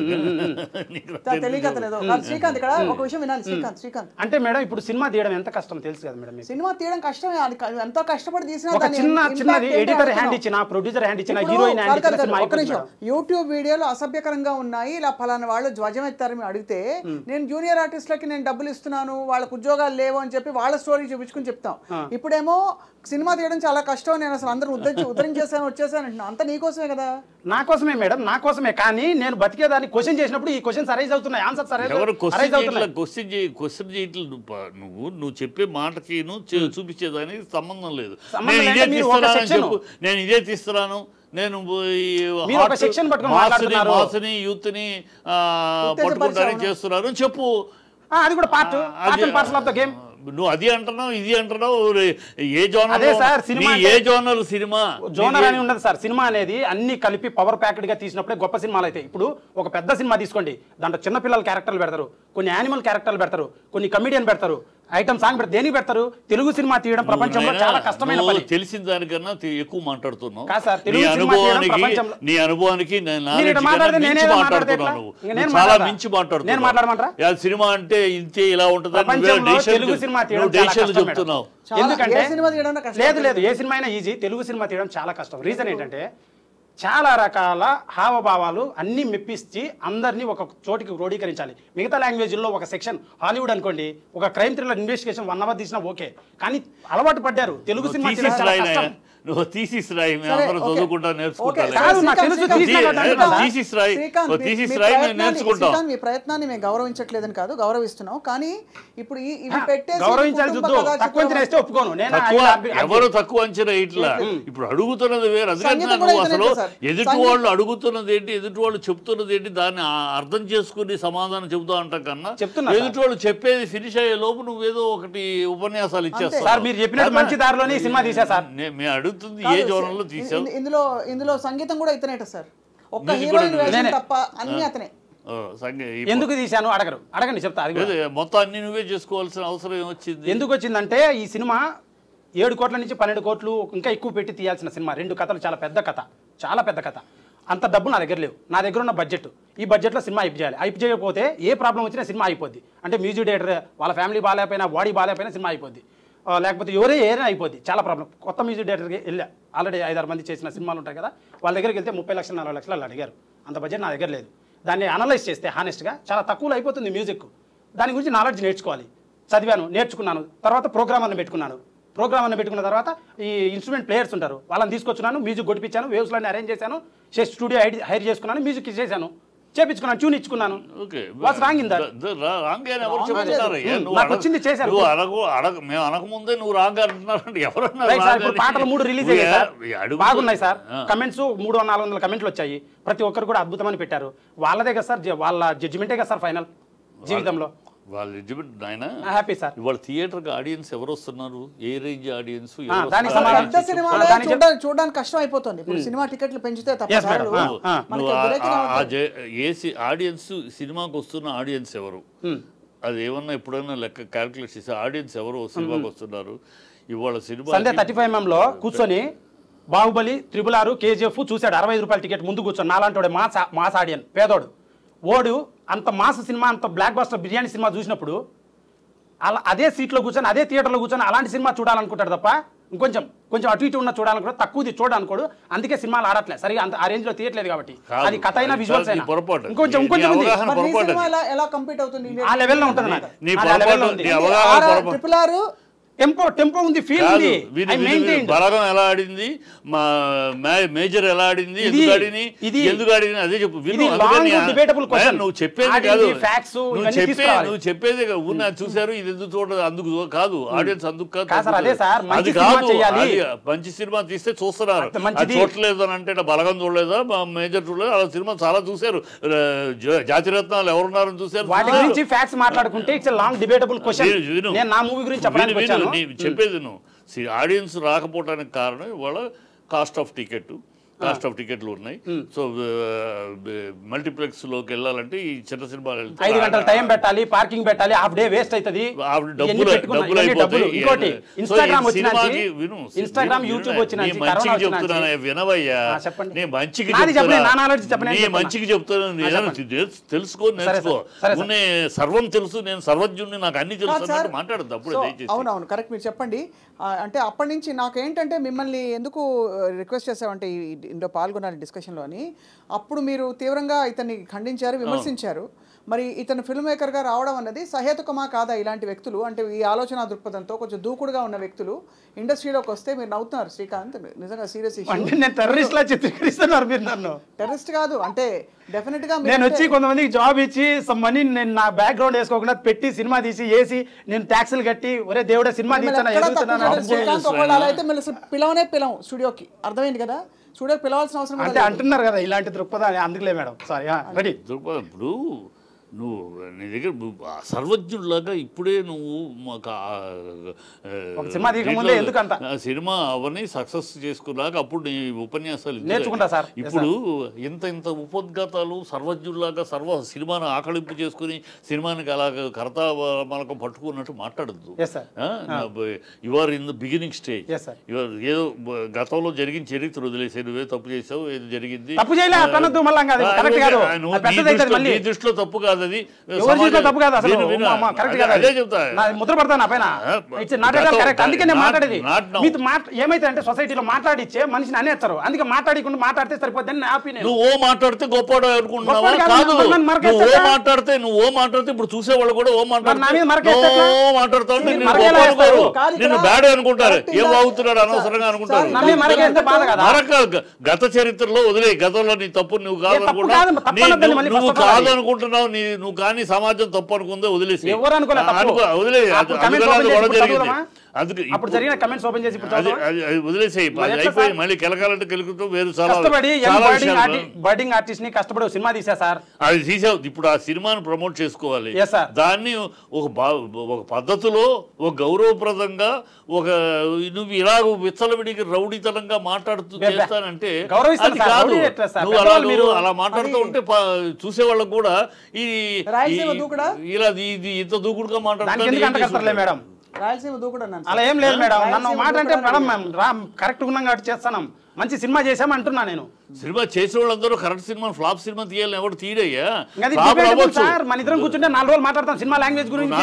అంటే మేడం ఇప్పుడు సినిమా తీయడం ఎంత కష్టం తెలుసు కదా మేడం. సినిమా తీయడం కష్టమే, ఎంతో కష్టపడి తీసిన ఒక చిన్నది ఎడిటర్ హ్యాండ్ ఇచ్చిన, ప్రొడ్యూసర్ హ్యాండ్ ఇచ్చిన, హీరోయిన్ హ్యాండ్ ఇచ్చిన. యూట్యూబ్ వీడియోలు అసభ్యకరంగా ఉన్నాయి, ఇలా ఫలానా వాళ్ళు ధ్వజం ఎత్తారని అడిగితే నేను జూనియర్ ఆర్టిస్టులకి నేను డబ్బులు ఇస్తున్నాను, వాళ్ళకు ఉద్యోగాలు లేవు అని చెప్పి వాళ్ళ స్టోరీ చూపించుకుని చెప్తాం. ఇప్పుడేమో సినిమా తీయడం చాలా కష్టం, నేను అసలు అందరూ ఉద్ధరించేసాను వచ్చేసాను అంటున్నా. అంతా నీకోసమే కదా? నా కోసమే మేడం, నా కోసమే. కానీ నేను బతికేదాన్ని క్వశ్చన్ చేసినప్పుడు ఈ క్వశ్చన్స్ అరైజ్ అవుతున్నాయి, ఆన్సర్స్ అరైజ్ అవుతున్నాయి. నువ్వు చెప్పే మాటకి చూపించేదానికి సంబంధం లేదు. నేను ఇదే తీస్తున్నాను, నేను మాస్ని యూత్ ని పట్టుకుంటారని చేస్తున్నాను చెప్పు. అది కూడా పార్ట్ ఆఫ్ ద గేమ్. నువ్వు అది అంటున్నావు, ఇది అంటున్నావు. ఏ జోనర్ సినిమా జోనర్ అని ఉండదు సార్. సినిమా అనేది అన్ని కలిపి పవర్ ప్యాకెడ్ గా తీసినప్పుడే గొప్ప సినిమాలు అయితే. ఇప్పుడు ఒక పెద్ద సినిమా తీసుకోండి, దాంట్లో చిన్నపిల్లల క్యారెక్టర్లు పెడతారు, కొన్ని యానిమల్ క్యారెక్టర్లు పెడతారు, కొన్ని కమిడియన్ పెడతారు, ఐటమ్ సాంగ్ పెడతారు. దేనికి పెడతారు? తెలుగు సినిమా తీయడం ప్రపంచంలో చాలా కష్టమైన పని. తెలిసిన దానికన్నా ఎక్కువ మాట్లాడుతున్నావు. నీ అనుభవానికి చాలా మించి మాట్లాడుతున్నావు. సినిమా అంటే ఇంతే ఇలా ఉంటుంది తెలుగు సినిమా తీయడం చెప్తున్నావు. ఎందుకంటే లేదు ఏ సినిమా అయినా ఈజీ, తెలుగు సినిమా తీయడం చాలా కష్టం. రీజన్ ఏంటంటే చాలా రకాల హావభావాలు అన్నీ మెప్పించి అందరినీ ఒక చోటికి క్రోడీకరించాలి. మిగతా లాంగ్వేజ్లో ఒక సెక్షన్, హాలీవుడ్ అనుకోండి, ఒక క్రైమ్ థ్రిల్లర్ ఇన్వెస్టిగేషన్ 1 hour తీసినా ఓకే, కానీ అలవాటు పడ్డారు తెలుగు సినిమా. నువ్వు తీసిస్ రాయి, మేము అందరం చదువుకుంటా నేర్చుకుంటాం. మీ ప్రయత్నాన్ని మేము గౌరవించట్లేదని కాదు, గౌరవిస్తున్నాం. కానీ ఇప్పుడు ఎవరు తక్కువ అంచనా ఇట్లా ఇప్పుడు అడుగుతున్నది వేరు. అందుకని అసలు ఎదుటి వాళ్ళు అడుగుతున్నది ఏంటి, ఎదుటి వాళ్ళు చెప్తున్నది ఏంటి, దాన్ని అర్థం చేసుకుని సమాధానం చెబుతా అంటాం కన్నా ఎదుటి వాళ్ళు చెప్పేది ఫినిష్ అయ్యే లోపు నువ్వేదో ఒకటి ఉపన్యాసాలు ఇచ్చేస్తావు. మీరు చెప్పినట్టు మంచి దారిలోనే సినిమా తీసా సార్. మేము అడుగుతుంది ఏ జోనర్లో తీసావు. ఇందులో సంగీతం కూడా ఇతనేట సార్, ఒక్క హీరోయిన్ వేషం తప్ప అన్ని అతనే. ఎందుకు తీశాను అడగండి చెప్తా. మొత్తం అన్ని నువ్వే చేసుకోవాల్సిన అవసరం ఏమొచ్చింది? ఎందుకు వచ్చిందంటే ఈ సినిమా 7 కోట్ల నుంచి 12 కోట్లు ఇంకా ఎక్కువ పెట్టి తీయాల్సిన సినిమా. 2 కథలు, చాలా పెద్ద కథ, చాలా పెద్ద కథ. అంత డబ్బు నా దగ్గర లేవు. నా దగ్గర ఉన్న బడ్జెట్, ఈ బడ్జెట్లో సినిమా అయిపు చేయాలి. అయిపు చేయకపోతే ఏ ప్రాబ్లం వచ్చినా సినిమా అయిపోద్ది. అంటే మ్యూజిక్ డైరెక్టర్ వాళ్ళ ఫ్యామిలీ బాగాలేకపోయినా, బాడీ బాగాలేకపోయినా సినిమా అయిపోద్ది. లేకపోతే ఏదైనా అయిపోద్ది. చాలా ప్రాబ్లం. కొత్త మ్యూజిక్ డైరెక్టర్కి వెళ్ళా, ఆల్రెడీ 5-6 మంది చేసిన సినిమాలు ఉంటాయి కదా, వాళ్ళ దగ్గరికి వెళ్తే 30 లక్షలు 40 లక్షలు అలా అడిగారు. అంత బడ్జెట్ నా దగ్గర లేదు. దాన్ని అనలైజ్ చేస్తే హానెస్ట్గా చాలా తక్కువలో అయిపోతుంది మ్యూజిక్. దాని గురించి నాలెడ్జ్ నేర్చుకోవాలి. చదివాను, నేర్చుకున్నాను. తర్వాత ప్రోగ్రామర్ని పెట్టుకున్నాను. ప్రోగ్రామర్ని పెట్టుకున్న తర్వాత ఈ ఇన్స్ట్రుమెంట్ ప్లేయర్స్ ఉంటారు, వాళ్ళని తీసుకొచ్చున్నాను, మ్యూజిక్ కొట్టించాను, వేవ్స్లన్నీ అరేంజ్ చేశాను, స్టూడియో హైర్ చేసుకున్నాను, మ్యూజిక్ చేశాను, చేపించుకున్నాను, ట్యూన్ ఇచ్చుకున్నాను. వచ్చింది చేశారు. మేము అనకముందే నువ్వు రాంగ్ అంటున్నారంటే ఎవరన్నా. పాటలు 3 రిలీజ్ అయ్యాయి సార్, బాగున్నాయి సార్. కమెంట్స్ 300-400 కమెంట్లు వచ్చాయి. ప్రతి ఒక్కరు కూడా అద్భుతమని పెట్టారు. వాళ్ళదే కదా సార్, వాళ్ళ జడ్జిమెంటే కదా సార్ ఫైనల్ జీవితంలో. వాళ్ళ జడ్జిమెంట్ నాయన హ్యాపీ సార్. ఇవాళ థియేటర్కి ఆడియన్స్ ఎవరు వస్తున్నారు, ఏ రేంజ్ ఆడియన్స్? చూడడానికి కష్టం అయిపోతుంది. సినిమా టికెట్లు పెంచితే ఆడియన్స్, సినిమాకి వస్తున్న ఆడియన్స్ ఎవరు, అది ఏమన్నా ఎప్పుడైనా లెక్క క్యాల్కులేట్ చేసి ఆడియన్స్ ఎవరు సినిమాకి వస్తున్నారు? ఇవాళ సినిమా 35mm కూర్చొని బాహుబలి, 666, KGF చూశాడు. 65 రూపాయల టికెట్ ముందు కూర్చొని. నాలాంటి మాస్ ఆడియన్, పేదోడు ఓడు అంత మాస్ సినిమా, అంత బ్లాక్ బస్టర్ బిర్యానీ సినిమా చూసినప్పుడు అలా అదే సీట్లో కూర్చొని అదే థియేటర్లో కూర్చొని అలాంటి సినిమా చూడాలనుకుంటాడు తప్ప కొంచెం అటు ఇటు ఉన్న చూడాలనుకో తక్కువది చూడాలనుకోడు. అందుకే సినిమాలు ఆడట్లేదు సరిగా అంత ఆ రేంజ్ లో తీయట్లేదు కాబట్టి. అది కథ అయినా విజువల్స్ అయినా ఇంకొంచెం ఎలా కంప్లీట్ అవుతుంది ఆ లెవెల్లో ఉంటుంది నాకు. ట్రిపుల్ ఆర్ టెంపో ఉంది, ఫీల్ ఉంది. బలగం ఎలా ఆడింది, మేజర్ ఎలా ఆడింది, ఎందుకు ఆడింది అదే చెప్పు. నువ్వు చెప్పేది కాదు, నువ్వు చెప్పేది ఊరిని చూసారు ఇది ఎందుకు చూడదు అందుకు కాదు, ఆడియన్స్ అందుకు కాదు, అది కాదు. మంచి సినిమా తీస్తే చూస్తున్నారు, అది చూడలేదు అని అంటే బలగం చూడలేదా, మేజర్ చూడలేదు, అలా సినిమా చాలా చూసారు. జాతిరత్నాలు ఎవరున్నారని చూసారు. వాటి గురించి ఫ్యాక్ట్స్ మాట్లాడుకుంటే ఇట్స్ లాంగ్ డిబేటబుల్ క్వశ్చన్. నేను నా మూవీ గురించి చెప్పడానికి వచ్చాను. చెప్పేది నువ్వు ఆడియన్స్ రాకపోవడానికి కారణం ఇవాళ కాస్ట్ ఆఫ్ టికెట్లు ఉన్నాయి. సో మల్టీప్లెక్స్ లోకి వెళ్ళాలంటే ఈ చిన్న సినిమాలు 5 గంటల టైం పెట్టాలి, పార్కింగ్ పెట్టాలి, హాఫ్ డే వేస్ట్ అవుతుంది, డబ్బులు అయిపోతాయి. ఇన్స్టాగ్రామ్ యూట్యూబ్ చెప్తున్నా వినవయ్యా, నేను మంచికి చెప్తున్నాను, తెలుసుకో నేర్చుకో. సర్వం తెలుసు, నేను సర్వజ్ఞుడిని, నాకు అన్ని తెలుసు మాట్లాడద్దు అప్పుడు. అవునవును కరెక్ట్. మీరు చెప్పండి. అంటే అప్పటి నుంచి నాకేంటంటే మిమ్మల్ని ఎందుకు రిక్వెస్ట్ చేసామంటే ఇందులో పాల్గొన్నారు డిస్కషన్లో అని. అప్పుడు మీరు తీవ్రంగా ఇతన్ని ఖండించారు, విమర్శించారు. మరి ఇతను ఫిల్మ్ మేకర్గా రావడం అన్నది సహేతుకమా కాదా? ఇలాంటి వ్యక్తులు అంటే ఈ ఆలోచన దృక్పథంతో కొంచెం దూకుడుగా ఉన్న వ్యక్తులు ఇండస్ట్రీలోకి వస్తే మీరు నవ్వుతున్నారు శ్రీకాంత్, నిజంగా సీరియస్ ఇష్యూ. టెర్రరిస్ట్ కాదు అంటే డెఫినెట్ గా నేను వచ్చి కొంతమందికి జాబ్ ఇచ్చి సమ్ మనీ నేను నా బ్యాక్గ్రౌండ్ వేసుకోకుండా పెట్టి సినిమా తీసి వేసి నేను ట్యాక్సులు కట్టి ఒరే దేవుడే సినిమా అయితే పిలవం స్టూడియోకి. అర్థమైంది కదా, స్టూడియోకి పిలవాల్సిన అవసరం అంటే అంటున్నారు కదా ఇలాంటి దృక్పథం. అందుకులే మేడం సారీ రెడీ దృక్పథం. ఇప్పుడు నువ్వు నీ దగ్గర సర్వజ్ఞుడిలాగా ఇప్పుడే నువ్వు సినిమా అవన్నీ సక్సెస్ చేసుకున్నాక అప్పుడు నీ ఉపన్యాసాలు నేర్చుకుంటా సార్. ఇప్పుడు ఇంత ఉపోద్ఘాతాలు సర్వజ్ఞుడిలాగా సినిమాను ఆకళింపు చేసుకుని సినిమానికి అలాగ కర్త మనకు పట్టుకున్నట్టు మాట్లాడద్దు. You are in the beginning stage. ఏదో గతంలో జరిగిన చరిత్ర వదిలేసే నువ్వే తప్పు చేసావు, ఏది జరిగింది నీ దృష్టిలో తప్పు కాదు. ఏమైతే అంటే సొసైటీలో మాట్లాడిచ్చే మనిషిని అనేస్తారు, అందుకే మాట్లాడకుండా మాట్లాడితే సరిపోద్దని నువ్వు మాట్లాడితే గొప్ప అనుకుంటున్నావు. నువ్వు మాట్లాడితే ఇప్పుడు చూసేవాళ్ళు కూడా మాట్లాడుతావు, నిన్ను బ్యాడ్ అనుకుంటారు, ఏం బాగుతున్నాడు అనవసరంగా అనుకుంటారు. గత చరిత్రలో వదిలే, గతంలో నీ తప్పు నువ్వు కాదు అనుకుంటున్నావు, నువ్వు కానీ సమాజం తప్పు అనుకుందో వదిలేసి వదిలేసేయి, అయిపోయి మళ్ళీ కెలకాలంటే కెలుకుతూ వేరు బర్డింగ్ ఆర్టిస్ట్ ని కష్టపడి సినిమా తీసా సార్, అది తీసావు. ఇప్పుడు ఆ సినిమాను ప్రమోట్ చేసుకోవాలి, దాన్ని ఒక పద్ధతిలో ఒక గౌరవప్రదంగా నువ్వు ఇలా విచ్చలవిడికి రౌడీతనంగా మాట్లాడుతూ చేస్తానంటే అది కాదు. నువ్వు అలా మాట్లాడుతూ ఉంటే చూసేవాళ్ళకు కూడా ఇలా ఇంత దూకుడుగా మాట్లాడుతున్నా మేడం. అలా ఏం లేదు మేడం, నన్ను మాట అంటే మేడం కరెక్ట్ ఉన్నాం కాబట్టి చేస్తాను, మంచి సినిమా చేసాం అంటున్నా. నేను సినిమా చేసే వాళ్ళందరూ కరెక్ట్ సినిమా ఫ్లాప్ సినిమా తీయాలని ఎవరు తీయడయ్యా. మన ఇద్దరం కూర్చుంటే 4 రోజులు మాట్లాడతాం సినిమా లాంగ్వేజ్ గురించి,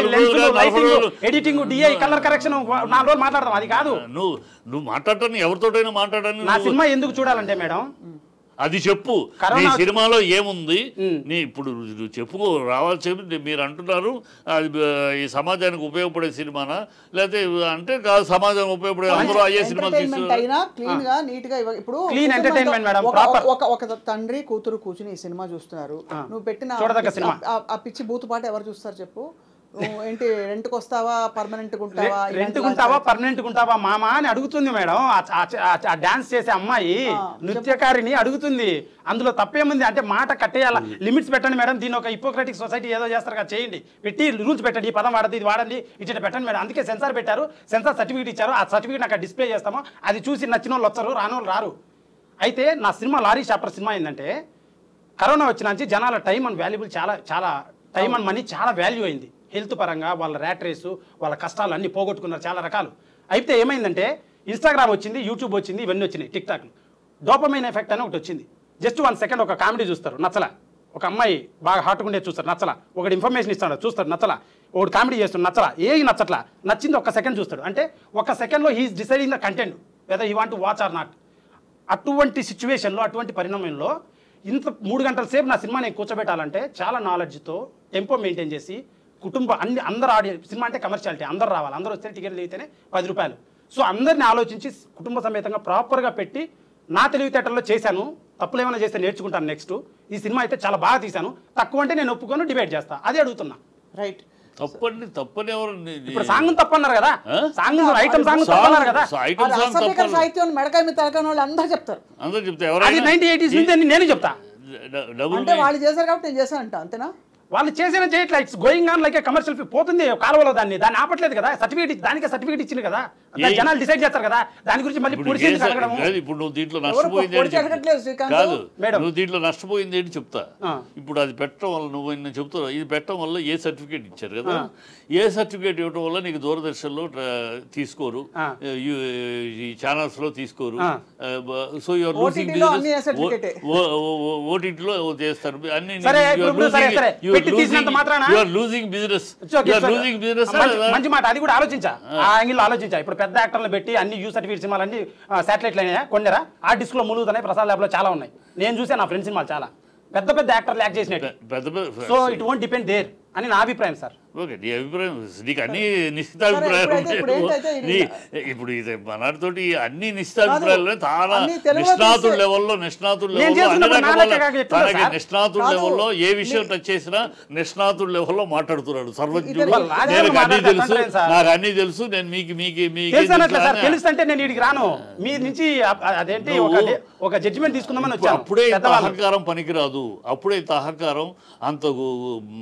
ఎడిటింగ్, డిఐ, కలర్ కరెక్షన్ 4 రోజులు మాట్లాడతాం. అది కాదు నువ్వు మాట్లాడటాన్ని ఎవరితోటైనా మాట్లాడని. నా సినిమా ఎందుకు చూడాలంటే మేడం అది చెప్పు, నీ సినిమాలో ఏముంది, నీ ఇప్పుడు చెప్పుకో రావాలి. చెప్పి మీరు అంటున్నారు అది ఈ సమాజానికి ఉపయోగపడే సినిమానా లేకపోతే అంటే కాదు, సమాజానికి ఉపయోగపడే అందరూ అయ్యే సినిమా ఒక తండ్రి కూతురు కూర్చుని ఈ సినిమా చూస్తున్నారు, నువ్వు పెట్టిన ఆ పిచ్చి బూతు పాట ఎవరు చూస్తారు చెప్పు? ఏంటి రెంట్కి వస్తావా పర్మనెంట్ ఉంటావా మామా అని అడుగుతుంది మేడం. ఆ డాన్స్ చేసే అమ్మాయి నృత్యకారిని అడుగుతుంది, అందులో తప్పేముంది అంటే మాట కట్టేయాల, లిమిట్స్ పెట్టండి మేడం. దీని ఒక హిపోక్రటిక్ సొసైటీ ఏదో చేస్తారు కదా, చేయండి, పెట్టి రూల్స్ పెట్టండి, ఈ పదం వాడద్దు, ఇది వాడండి, ఇట్లా పెట్టండి మేడం. అందుకే సెన్సార్ పెట్టారు, సెన్సార్ సర్టిఫికేట్ ఇచ్చారు, ఆ సర్టిఫికేట్ అక్కడ డిస్ప్లే చేస్తాము, అది చూసి నచ్చిన వాళ్ళు వస్తారు, రానోళ్ళు రారు. అయితే నా సినిమా లారీ చాప్టర్ సినిమా ఏంటంటే కరోనా వచ్చిన నుంచి జనాల టైం అండ్ వాల్యుబుల్ చాలా టైం అండ్ మనీ చాలా వాల్యూ అయింది. హెల్త్ పరంగా వాళ్ళ ర్యాట్ రేసు, వాళ్ళ కష్టాలు అన్నీ పోగొట్టుకున్నారు చాలా రకాలు. అయితే ఏమైందంటే ఇన్స్టాగ్రామ్ వచ్చింది, యూట్యూబ్ వచ్చింది, ఇవన్నీ వచ్చినాయి, టిక్ టాక్ డోపమైన్ ఎఫెక్ట్ అని ఒకటి వచ్చింది. జస్ట్ 1 సెకండ్ ఒక కామెడీ చూస్తారు, నచ్చలా, ఒక అమ్మాయి బాగా హాట్గా ఉండేది చూస్తారు నచ్చలా, ఒకటి ఇన్ఫర్మేషన్ ఇస్తాడు చూస్తాడు నచ్చలా, ఒకటి కామెడీ చేస్తాడు నచ్చలా, ఏది నచ్చట్లా, నచ్చింది ఒక్క సెకండ్ చూస్తాడు. అంటే ఒక సెకండ్లో he's deciding the content whether he want to watch or not. అటువంటి సిచ్యువేషన్లో అటువంటి పరిణామంలో ఇంత 3 గంటల సేపు నా సినిమా నేను కూర్చోబెట్టాలంటే చాలా నాలెడ్జ్తో టెంపో మెయింటైన్ చేసి అందరు ఆడియన్స్, సినిమా అంటే కమర్షియాలిటీ, అందరు రావాలి, అందరూ వస్తే టికెట్లు అయితేనే 10 రూపాయలు. సో అందరిని ఆలోచించి కుటుంబ సమేతంగా ప్రాపర్గా పెట్టి నా తెలివితేటల్లో చేశాను. తప్పులు ఏమైనా చేస్తే నేర్చుకుంటాను నెక్స్ట్. ఈ సినిమా అయితే చాలా బాగా తీశాను, తక్కువ అంటే నేను ఒప్పుకొని డిబేట్ చేస్తా, అదే అడుగుతున్నా. రైట్. తప్పని ఎవరు ఇప్పుడు సాంగ్ తప్పన్నారు కదా, సాంగ్ ఐటమ్ సాంగ్ తప్పన్నారు కదా, సాహిత్యం మెడకాయ మీద తలకాని వాళ్ళు అందరూ చెప్తారు. అది 1980s నుంచి నేను చెప్తా. అంటే వాళ్ళు చేశారు కాబట్టి నేను చేశానంట, అంతేనా? వాళ్ళు చేసిన చేయట్లా, it's going on like commercial పోతుంది కాలువలో, దాన్ని ఆపట్లేదు కదా. సర్టిఫికేట్ దానికే సర్టిఫికేట్ ఇచ్చింది కదా, జనాలు డిసైడ్ చేస్తారు కదా దాని గురించి. మళ్ళీ ఇప్పుడు నువ్వు దీంట్లో నష్టపోయింది కాదు మేడం, నువ్వు దీంట్లో నష్టపోయింది ఏంటి చెప్తా. ఇప్పుడు అది పెట్టడం వల్ల నువ్వు నేను చెప్తున్నా, ఇది పెట్టడం వల్ల ఏ సర్టిఫికేట్ ఇచ్చారు కదా, ఏ సర్టిఫికేట్ ఇవ్వడం వల్ల నీకు దూరదర్శన్లో తీసుకోరు, ఈ ఛానల్స్ లో తీసుకోరు. సో యువర్ లూజింగ్ బిజినెస్, ఓటీటీలో చేస్తారు అన్ని, మంచి మాట. అది కూడా ఆలోచించా, ఆ యాంగిల్ ఆలోచించా. ఇప్పుడు పెద్ద యాక్టర్లు పెట్టి అన్ని యూ సర్టిఫికేట్ సినిమాలన్నీ శాటిలైట్లు అయినా కొన్నారా, ఆ డిస్క్ లో ములుగుతున్నాయి, ప్రసాద్ ల్యాబ్ లో చాలా ఉన్నాయి. నేను చూసా నా ఫ్రెండ్ సినిమాలు చాలా పెద్ద పెద్ద యాక్టర్లు యాక్ట్ చేసినట్టు. So it won't depend there అని నా అభిప్రాయం సార్. ఓకే, నీ అభిప్రాయం, నీకు అన్ని నిశ్చితాభిప్రాయాలు ఉంటాయి. ఇప్పుడు ఇది మనాడితోటి అన్ని నిశ్చితాభిప్రాయాలు చాలా నిష్ణాతుల లెవెల్లో లెవెల్లో ఏ విషయం టచ్ చేసినా నిష్ణాతుల లెవెల్లో మాట్లాడుతున్నాడు సర్వజ్ఞుడు. నాకు అన్ని తెలుసు, నేను తెలుసు నేను ఇడికి రాను, మీ నుంచి అదేంటి ఒక జడ్జిమెంట్ తీసుకుందామని వచ్చాను. అప్పుడే ఇంత అహంకారం పనికిరాదు, అప్పుడే ఇంత అహంకారం అంత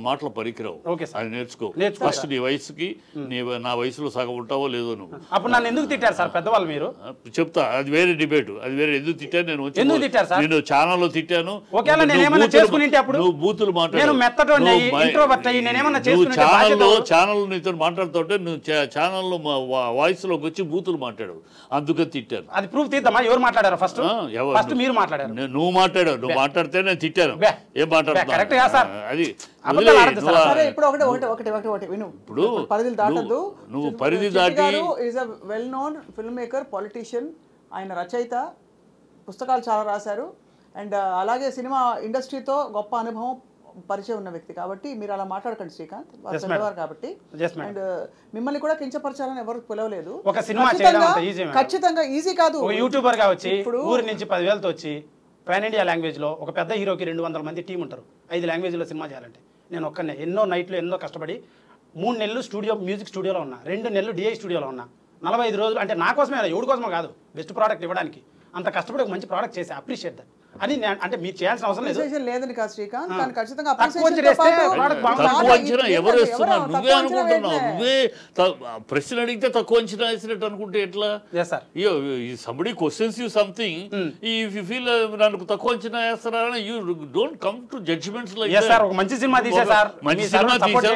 మాటల పనికిరావు. అది నేర్చుకో ఫస్ట్. నీ వయసుకి నా వయసులో సగం ఉంటావో లేదో నువ్వు. అప్పుడు నన్ను ఎందుకు తిట్టారు సార్ పెద్దవాళ్ళు? మీరు చెప్తా, అది వేరే డిబేట్, అది వేరే. ఎందుకు తిట్టాను నేను? ఎందుకు తిట్టారు సార్? నేను ఛానల్లో తిట్టాను. బూతులు ఛానల్ నీతో మాట్లాడుతుంటే నువ్వు ఛానల్లో వాయిస్ లోకి వచ్చి బూతులు మాట్లాడావు, అందుకని తిట్టాను. అది ప్రూఫ్ తీద్దామా? ఎవరు మాట్లాడారు? ఫస్ట్ మీరు మాట్లాడారు. నువ్వు మాట్లాడావు, నువ్వు మాట్లాడితే నేను తిట్టాను. ఏం మాట్లాడుతున్నా అది పరిధులు దాటద్దు. నువ్వు పరిధి దాటి is a well known film maker, politician, ఆయన రచయిత, పుస్తకాలు చాలా రాశారు. అండ్ అలాగే సినిమా ఇండస్ట్రీతో గొప్ప అనుభవం, పరిచయం ఉన్న వ్యక్తి. కాబట్టి మీరు అలా మాట్లాడకండి శ్రీకాంత్, వారు కాబట్టి. అండ్ మిమ్మల్ని కూడా కించపరచాలని ఎవరు పిలవలేదు. ఒక సినిమా ఖచ్చితంగా ఈజీ కాదు. యూట్యూబర్ గా వచ్చి ఊరి నుంచి 10,000తో వచ్చి పాన్ ఇండియా లాంగ్వేజ్ లో ఒక పెద్ద హీరోకి 200 మంది టీం ఉంటారు, 5 లాంగ్వేజ్లో సినిమా చేయాలంటే నేను ఒక్కనే ఎన్నో నైట్లు ఎన్నో కష్టపడి 3 నెలలు మ్యూజిక్ స్టూడియోలో ఉన్నా, 2 నెలలు డిఐ స్టూడియోలో ఉన్నా, 45 రోజులు. అంటే నా కోసమే, ఎవరి కోసమో కాదు, బెస్ట్ ప్రోడక్ట్ ఇవ్వడానికి. అంత కష్టపడి ఒక మంచి ప్రోడక్ట్ చేసి అప్రిషియేట్ దట్ అని. అంటే మీరు చేయాల్సిన అవసరం లేదు, లేదని కాదు శ్రీకాంత్, కానీ ఖచ్చితంగా ఎవరు వేస్తున్నారు? నువ్వే అనుకుంటున్నావు. నువ్వే ప్రశ్న అడిగితే తక్కువ అంచనా వేసినట్టు అనుకుంటే ఎట్లా? Somebody questions you something, if you feel నన్ను తక్కువ అంచనా వేస్తారా, you don't come to judgements like that. మంచి సినిమా తీశారు, మంచి సినిమా తీశారు,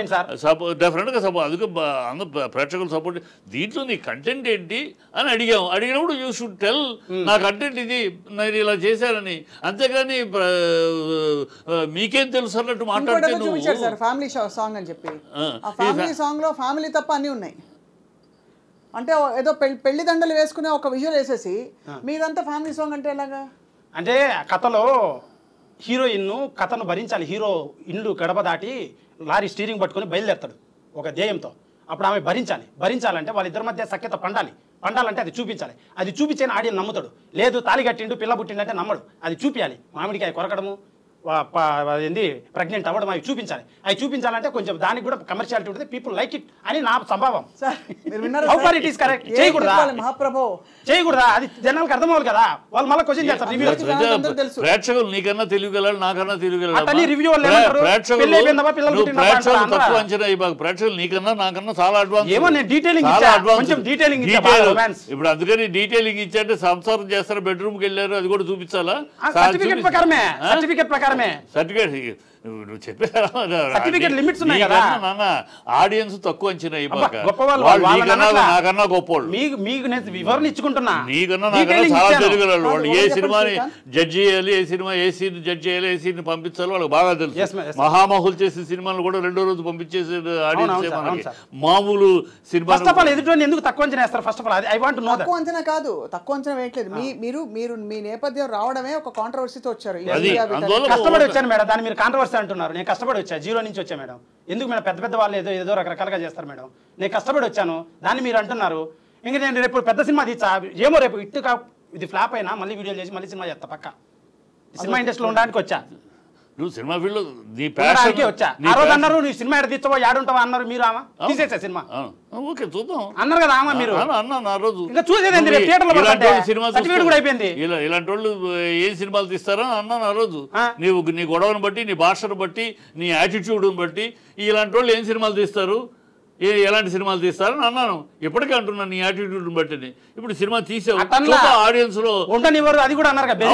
డెఫినెట్ గా అందుకే అందరూ ప్రేక్షకులు సపోర్ట్. దీంట్లో నీ కంటెంట్ ఏంటి అని అడిగినప్పుడు యూ షుడ్ టెల్, నా కంటెంట్ ఇది, నేను ఇలా చేశానని. అంతేగాని మీకేం తెలుసు అన్నట్టు మాట్లాడితే నువ్వు ఫ్యామిలీ సాంగ్ అని చెప్పి, ఆ ఫ్యామిలీ సాంగ్ లో ఫ్యామిలీ తప్ప అన్నీ ఉన్నాయి. అంటే ఏదో పెళ్లి దండలు వేసుకునే ఒక విజువల్ వేసేసి మీదంతా ఫ్యామిలీ సాంగ్ అంటే ఎలాగా? అంటే కథలో హీరోయిన్ కథను భరించాలి. హీరో ఇల్లు గడప దాటి లారీ స్టీరింగ్ పట్టుకొని బయలుదేరుతాడు ఒక ధ్యేయంతో. అప్పుడు ఆమె భరించాలంటే వాళ్ళిద్దరి మధ్య సఖ్యత పండాలంటే అది చూపించాలి. అది చూపించని ఆడియన్ నమ్ముతాడు. లేదు తాళి కట్టిండు పిల్ల పుట్టిండంటే నమ్మడు. అది చూపించాలి. మామిడికాయ కొరకడము, ఏంది ప్రెగ్నెంట్ అవ్వడం, అవి చూపించాలంటే కొంచెం దానికి కూడా కమర్షియాలిటీ ఉంటుంది. పీపుల్ లైక్ ఇట్ అని నా సంభావం. చేయకూడదా? అది జనాలకు అర్థం అవ్వాలి కదా, వాళ్ళు మళ్ళీ క్వశ్చన్ చేస్తారు. ప్రేక్షకులు నీకన్నా తెలియగలరు, నాకన్నా తెలియగలరు. ప్రేక్షకులు నీకన్నా నాకన్నా చాలా అడ్వాన్స్. ఇప్పుడు అందుకని డీటెయిలింగ్ ఇచ్చారంటే సంసారం చేస్తారు, బెడ్రూమ్కి వెళ్ళారు, అది కూడా చూపించాలా? సర్టిఫికేట్ ప్రకారమే. సర్టిఫికేట్ నువ్వు చెప్పారా Certificate limits ఉన్నాయి కదా. నాన్న ఆడియన్స్ తక్కువ అంచనా ఇవ్వక. గొప్పవాళ్ళు వాళ్ళు వాళ్ళని నీకన్నా అనట్లా. నాకన్నా గొప్పోళ్ళు. మీకు నేను వివరణ ఇచ్చుకుంటున్నా. నీకన్నా నాకన్నా Detailing చాలా ఇచ్చాను. తెలియగలరు వాళ్ళు. ఏ చెప్పండి సినిమాని శ్రీకాంత్. జడ్జ్ చేయాలి, ఏ సినిమా ఏ సీన్ జడ్జ్ చేయాలి, ఏ సీన్ పంపించాలో వాళ్ళకి బాగా Yes, తెలుసు. ma'am, yes, sir. మహామహులు చేసే సినిమాలు కూడా రెండో రోజు పంపించేసే ఆడియన్స్ అవును, మనకి sir. మామూలు సినిమా ఫస్ట్ ఆఫ్ ఆల్ ఎదుటి ఎందుకు తక్కువ అంచనా వేస్తారు? First of all I want know that. తక్కువ అంచనా కాదు, తక్కువ అంచనా వేయట్లేదు. మీరు మీ నేపథ్యం రావడమే ఒక కాంట్రవర్సీతో వచ్చారు. ఈ అది ఇండియా వీటన్నిటి- అందువల్ల కష్టపడి వచ్చాను మేడం, దాన్ని మీరు కాంట్రవర్సీ అంటున్నారు. నేను కష్టపడి వచ్చా, జీరో నుంచి వచ్చా మేడం. ఎందుకు మేడం పెద్ద పెద్ద వాళ్ళు ఏదో రకరకాలుగా చేస్తారు మేడం. నేను కష్టపడి వచ్చాను, దాన్ని మీరు అంటున్నారు. ఇంకా నేను రేపు పెద్ద సినిమా తీసా, ఏమో రేపు ఇది ఫ్లాప్ అయినా మళ్ళీ వీడియోలు చేసి మళ్ళీ సినిమా చేస్తా పక్క. సినిమా ఇండస్ట్రీలో ఉండడానికి వచ్చా, నువ్వు సినిమా ఫీల్డ్ నీ ఉండడానికి వచ్చా. ఆ రోజు ప్యాషన్ అన్నారు నువ్వు సినిమా ఎడ తీస్తావో ఏడుంటావో అన్నారు. మీరు ఆమె తీసేసా సినిమా ఓకే చూద్దాం అన్నారు కదా ఆమె మీరు. అన్నా ఆ రోజు ఇంకా చూసేదేంది, నువ్వు రేపు థియేటర్లో ఇలాంటి పడుతుంటే వాళ్ళు సినిమా సర్టిఫికేట్ కూడా అయిపోయింది. ఇలాంటి వాళ్ళు ఏం సినిమాలు తీస్తారా అన్నాను ఆ రోజు. ఆ. నీ గొడవను బట్టి, నీ భాషను బట్టి, నీ యాటిట్యూడ్ని బట్టి ఇలాంటి వాళ్ళు ఏం సినిమాలు తీస్తారు, ఎలాంటి సినిమాలు తీస్తారని అన్నాను. ఇప్పటికే అంటున్నాను నీ యాటిట్యూడ్ని బట్టి. ఇప్పుడు సినిమా తీసావు ఆడియన్స్ లో ఉండనివ్వరు, అది కూడా అన్నారు కదా.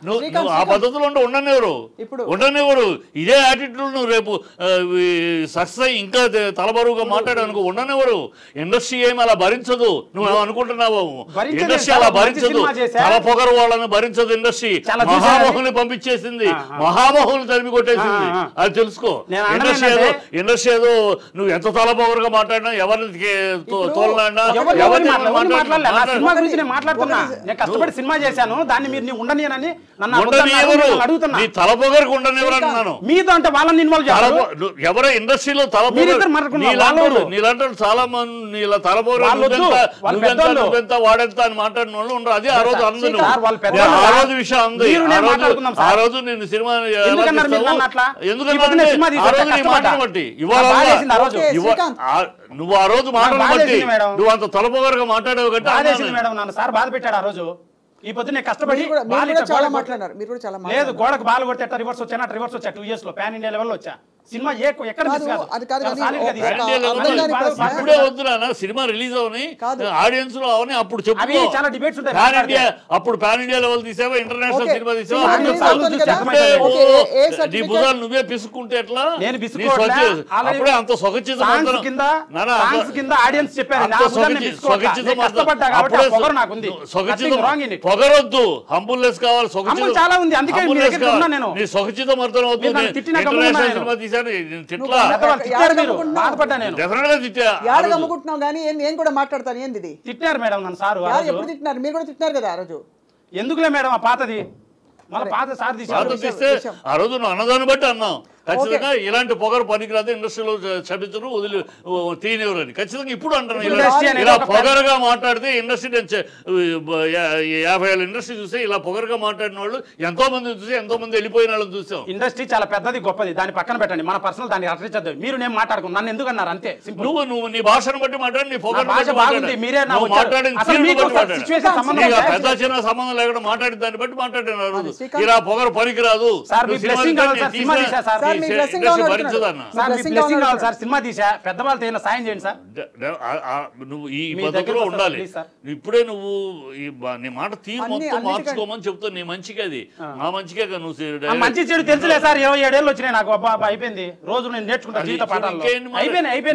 నువ్వు ఆ పద్ధతిలో ఉండనివ్వరు. ఉండనివ్వరు. ఇదే యాటిట్యూడ్ నువ్వు రేపు సక్సెస్ అయ్యి ఇంకా తలబరువుగా మాట్లాడనుకో ఉండనివ్వరు. ఇండస్ట్రీ ఏమి అలా భరించదు. నువ్వు అనుకుంటున్నావు ఇండస్ట్రీ అలా భరించదు. తల పొగరు వాళ్ళని భరించదు ఇండస్ట్రీ. మహామహుల్ని పంపించేసింది, మహామహుల్ని తరిమి కొట్టేసింది. అది తెలుసుకో. ఇండస్ట్రీ ఏదో నువ్వు ఎంత తల పొగరుగా మాట్లాడినా, ఎవరిని తోలనా, సినిమా గురించి నేను మాట్లాడుతున్నా. నేను కష్టపడి సినిమా చేశాను, దాన్ని మీరు ఉండనియనని నన్ను అడుగుతున్నా. నీ తల పొగరకు ఉండనివ్వరు అన్నాను. మీతో అంటే వాళ్ళని ఇన్వాల్వ్ చేయాలి. ఎవరో ఇండస్ట్రీలో తల నీలాంటి చాలా మంది నీళ్ళ తల పొగరు నువ్వెంత వాడెంత అని మాట్లాడిన వాళ్ళు ఉండరు. అది ఆ రోజు అందరూ ఆ రోజు విషయం అంది. ఆ రోజు నేను సినిమా ఎందుకంటే ఆ రోజు నీ మాటను బట్టి నువ్వు ఆ రోజు మాటను బట్టి నువ్వు అంత తలపొగరుగా మాట్లాడేవు కాబట్టి మేడం నన్ను సార్ బాధ పెట్టాడు ఆ రోజు. ఈ పొద్దున్నే కష్టపడి చాలా మాట్లాడారు. మీరు కూడా చాలా లేదు, గోడకు బాల్ కొట్టే రివర్స్ వచ్చా, రివర్స్ వచ్చా 2 years లో పాన్ ఇండియా లెవెల్లో వచ్చా. సినిమా ఎక్కడ ఇప్పుడే వద్దురా సినిమా రిలీజ్ అవని ఆడియన్స్ లో అవని అప్పుడు చెప్పు. చాలా డిబేట్స్ ఉంటాయి. పాన్ ఇండియా అప్పుడు పాన్ ఇండియా లెవెల్ తీసావా, ఇంటర్నేషనల్ సినిమా తీసావా, నీ భుజాలు నువ్వే పిసుకుంటే ఎట్లా? అప్పుడే అంత పొగరొద్దు, హంబుల్నెస్ కావాలి. చాలా ఉంది, అందుకే నీ సొగచితం అర్థం అవుతుంది. ఇంటర్నేషనల్ సినిమా తీసాను అమ్ముకుంటున్నావు కానీ నేను కూడా మాట్లాడతాను. ఏంది తిట్టారు మేడం నన్ను సారు. ఎప్పుడు తిట్టినారు? మీరు కూడా తిట్టినారు కదా ఆ రోజు. ఎందుకులే మేడం ఆ పాతది మన పాత సార్ తీస్తే ఆ రోజు నువ్వు అన్నదాన్ని బట్టి అన్నావు. ఖచ్చితంగా ఇలాంటి పొగరు పనికిరాదు, ఇండస్ట్రీలో చదివించరు, వదిలి తీయనివ్వరని ఖచ్చితంగా ఇప్పుడు అంటాను. ఇలా పొగరుగా మాట్లాడితే ఇండస్ట్రీ 50 ఇండస్ట్రీ చూస్తే ఇలా పొగరుగా మాట్లాడిన వాళ్ళు ఎంతో మంది చూసి ఎంతో మంది వెళ్ళిపోయిన వాళ్ళని చూసాం. ఇండస్ట్రీ చాలా పెద్దది, గొప్పది, దాన్ని పక్కన పెట్టండి. మన పర్సనల్ దాన్ని అట్రించద్దు. మీరు నేను మాట్లాడుకున్నాను, నన్ను ఎందుకు అన్నారు అంతే. నువ్వు నీ భాషను బట్టి మాట్లాడి, నీ పొగరు బాగుంది, మీరే మాట్లాడిన పెద్ద చిన్న సంబంధం లేకుండా మాట్లాడిన దాన్ని బట్టి మాట్లాడినారు. ఇలా పొగరు పనికిరాదు, సినిమా తీసా పెద్దవాళ్ళతో ఏమైనా సాయం చేయండి సార్. నువ్వు ఈ పద్ధతిలో ఉండాలి. ఇప్పుడే నువ్వు నీ మాట తీరు మొత్తం మార్చుకోమని చెప్తావు. నీ మంచిగా అది మా మంచిగా నువ్వు మంచి చెడు తెలుసులే సార్. 27 ఏళ్ళు వచ్చినాయి నాకు, అయిపోయింది. రోజు నేను నేర్చుకుంటా జీవిత పాఠాలు.